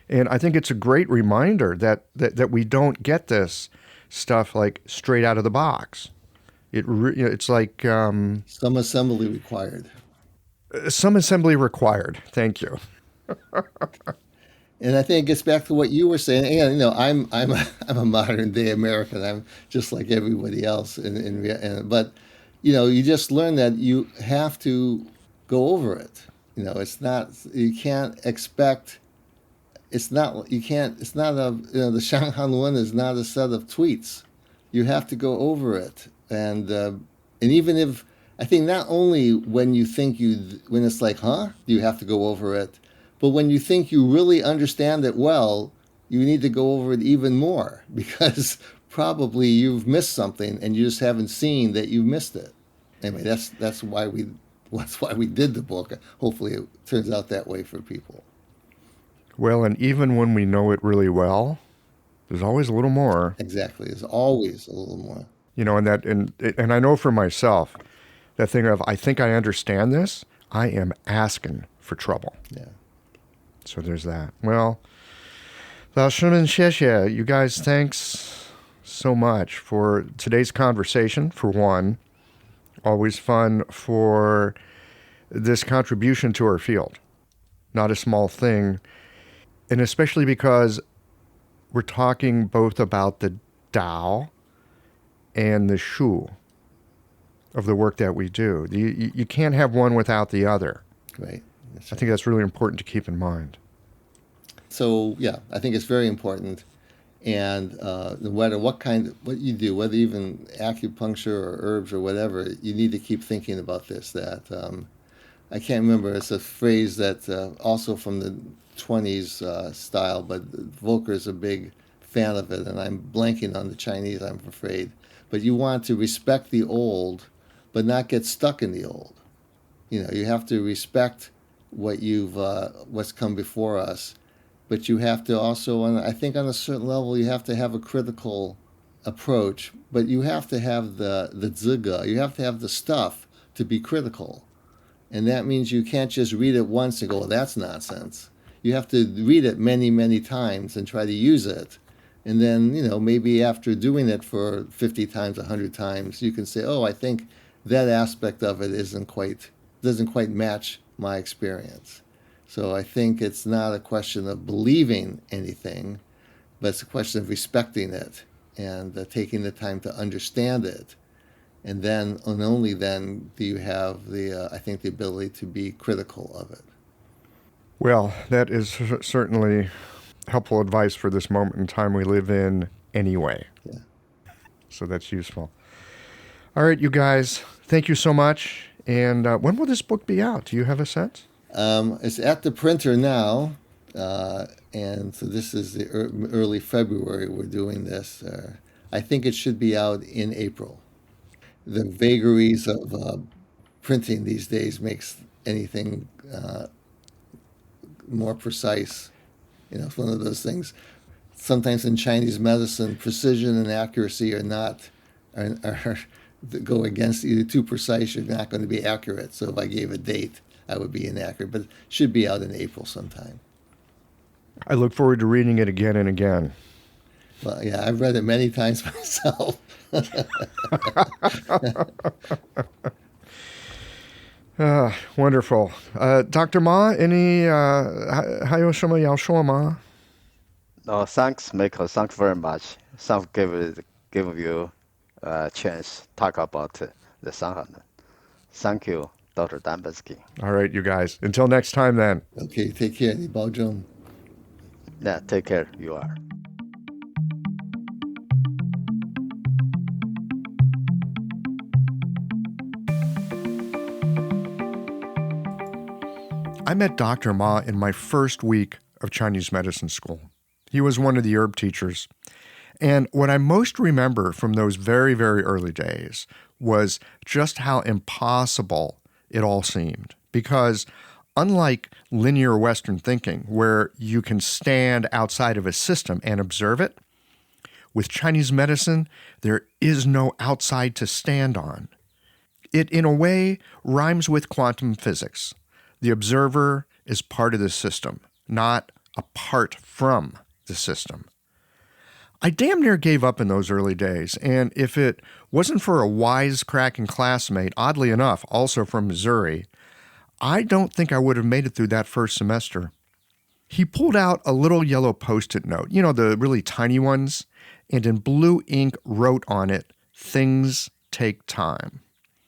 And I think it's a great reminder that we don't get this stuff like straight out of the box. It's like some assembly required. Some assembly required. Thank you. And I think it gets back to what you were saying. And, I'm a modern day American. I'm just like everybody else. But, you just learn that you have to go over it. It's not. You can't expect. It's not. You can't. It's not a. The Shang Han Lun is not a set of tweets. You have to go over it, and even if I think not only when it's like, you have to go over it. But when you think you really understand it well, you need to go over it even more because probably you've missed something and you just haven't seen that you missed it. Anyway, that's why we did the book. Hopefully it turns out that way for people. Well, and even when we know it really well, there's always a little more. Exactly. There's always a little more. And I know for myself, that thing of, I think I understand this, I am asking for trouble. Yeah. So there's that. Well, Lao Shunen Xie, you guys, thanks so much for today's conversation, for one. Always fun for this contribution to our field. Not a small thing. And especially because we're talking both about the Tao and the Shu of the work that we do. You can't have one without the other. Right. I think that's really important to keep in mind. So, yeah, I think it's very important. And no matter what you do, whether even acupuncture or herbs or whatever, you need to keep thinking about this. That I can't remember. It's a phrase that also from the 20s style, but Volcker is a big fan of it. And I'm blanking on the Chinese, I'm afraid. But you want to respect the old, but not get stuck in the old. You have to respect what's come before us, but you have to also, I think on a certain level, you have to have a critical approach, but you have to have the ziga, you have to have the stuff to be critical. And that means you can't just read it once and go, well, that's nonsense. You have to read it many, many times and try to use it. And then, maybe after doing it for 50 times, 100 times, you can say, oh, I think that aspect of it doesn't quite match my experience. So I think it's not a question of believing anything, but it's a question of respecting it and taking the time to understand it. And then, and only then, do you have the ability to be critical of it. Well, that is certainly helpful advice for this moment in time we live in anyway. Yeah. So that's useful. All right, you guys, thank you so much. And when will this book be out? Do you have a sense? It's at the printer now, and so this is the early February we're doing this. I think it should be out in April. The vagaries of printing these days makes anything more precise. It's one of those things. Sometimes in Chinese medicine, precision and accuracy are go against. Either too precise, you're not going to be accurate. So if I gave a date, I would be inaccurate. But it should be out in April sometime. I look forward to reading it again and again. Well, yeah, I've read it many times myself. Wonderful. Dr. Ma, any 还有什么要说吗? No, thanks, Michael. Thanks very much. Thanks give you a chance to talk about the Shang Han Lun. Thank you, Dr. Dan Bensky. All right, you guys. Until next time, then. Okay, take care. 你保重. Yeah, take care. You are. I met Dr. Ma in my first week of Chinese medicine school. He was one of the herb teachers. And what I most remember from those very, very early days was just how impossible it all seemed. Because unlike linear Western thinking, where you can stand outside of a system and observe it, With Chinese medicine, there is no outside to stand on. It, in a way, rhymes with quantum physics. The observer is part of the system, not apart from the system. I damn near gave up in those early days, and if it wasn't for a wisecracking classmate, oddly enough, also from Missouri, I don't think I would have made it through that first semester. He pulled out a little yellow Post-it note, you know, the really tiny ones, and in blue ink wrote on it, "Things take time."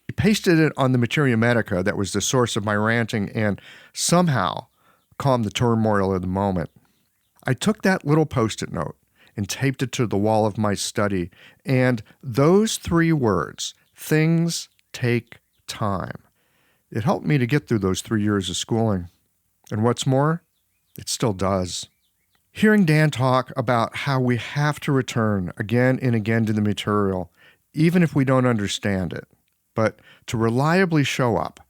He pasted it on the Materia Medica that was the source of my ranting and somehow calmed the turmoil of the moment. I took that little Post-it note and taped it to the wall of my study, and those 3 words, "Things take time," it helped me to get through those 3 years of schooling. And what's more, it still does. Hearing Dan talk about how we have to return again and again to the material, even if we don't understand it, but to reliably show up,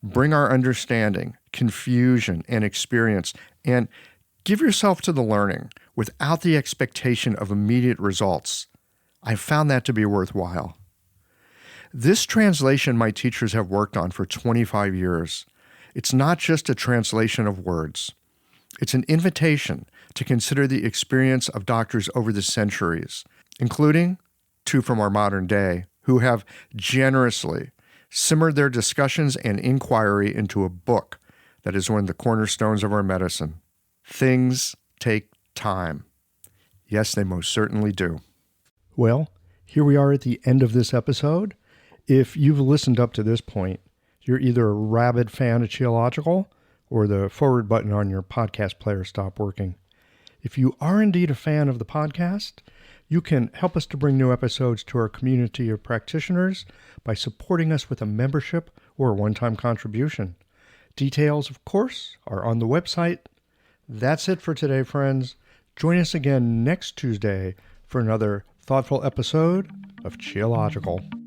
bring our understanding, confusion, and experience, and give yourself to the learning without the expectation of immediate results, I found that to be worthwhile. This translation my teachers have worked on for 25 years. It's not just a translation of words. It's an invitation to consider the experience of doctors over the centuries, including 2 from our modern day, who have generously simmered their discussions and inquiry into a book that is one of the cornerstones of our medicine. Things take time. Yes, they most certainly do. Well, here we are at the end of this episode. If you've listened up to this point, you're either a rabid fan of Qiological or the forward button on your podcast player stopped working. If you are indeed a fan of the podcast, you can help us to bring new episodes to our community of practitioners by supporting us with a membership or a one-time contribution. Details, of course, are on the website. That's it for today, friends. Join us again next Tuesday for another thoughtful episode of Qiological.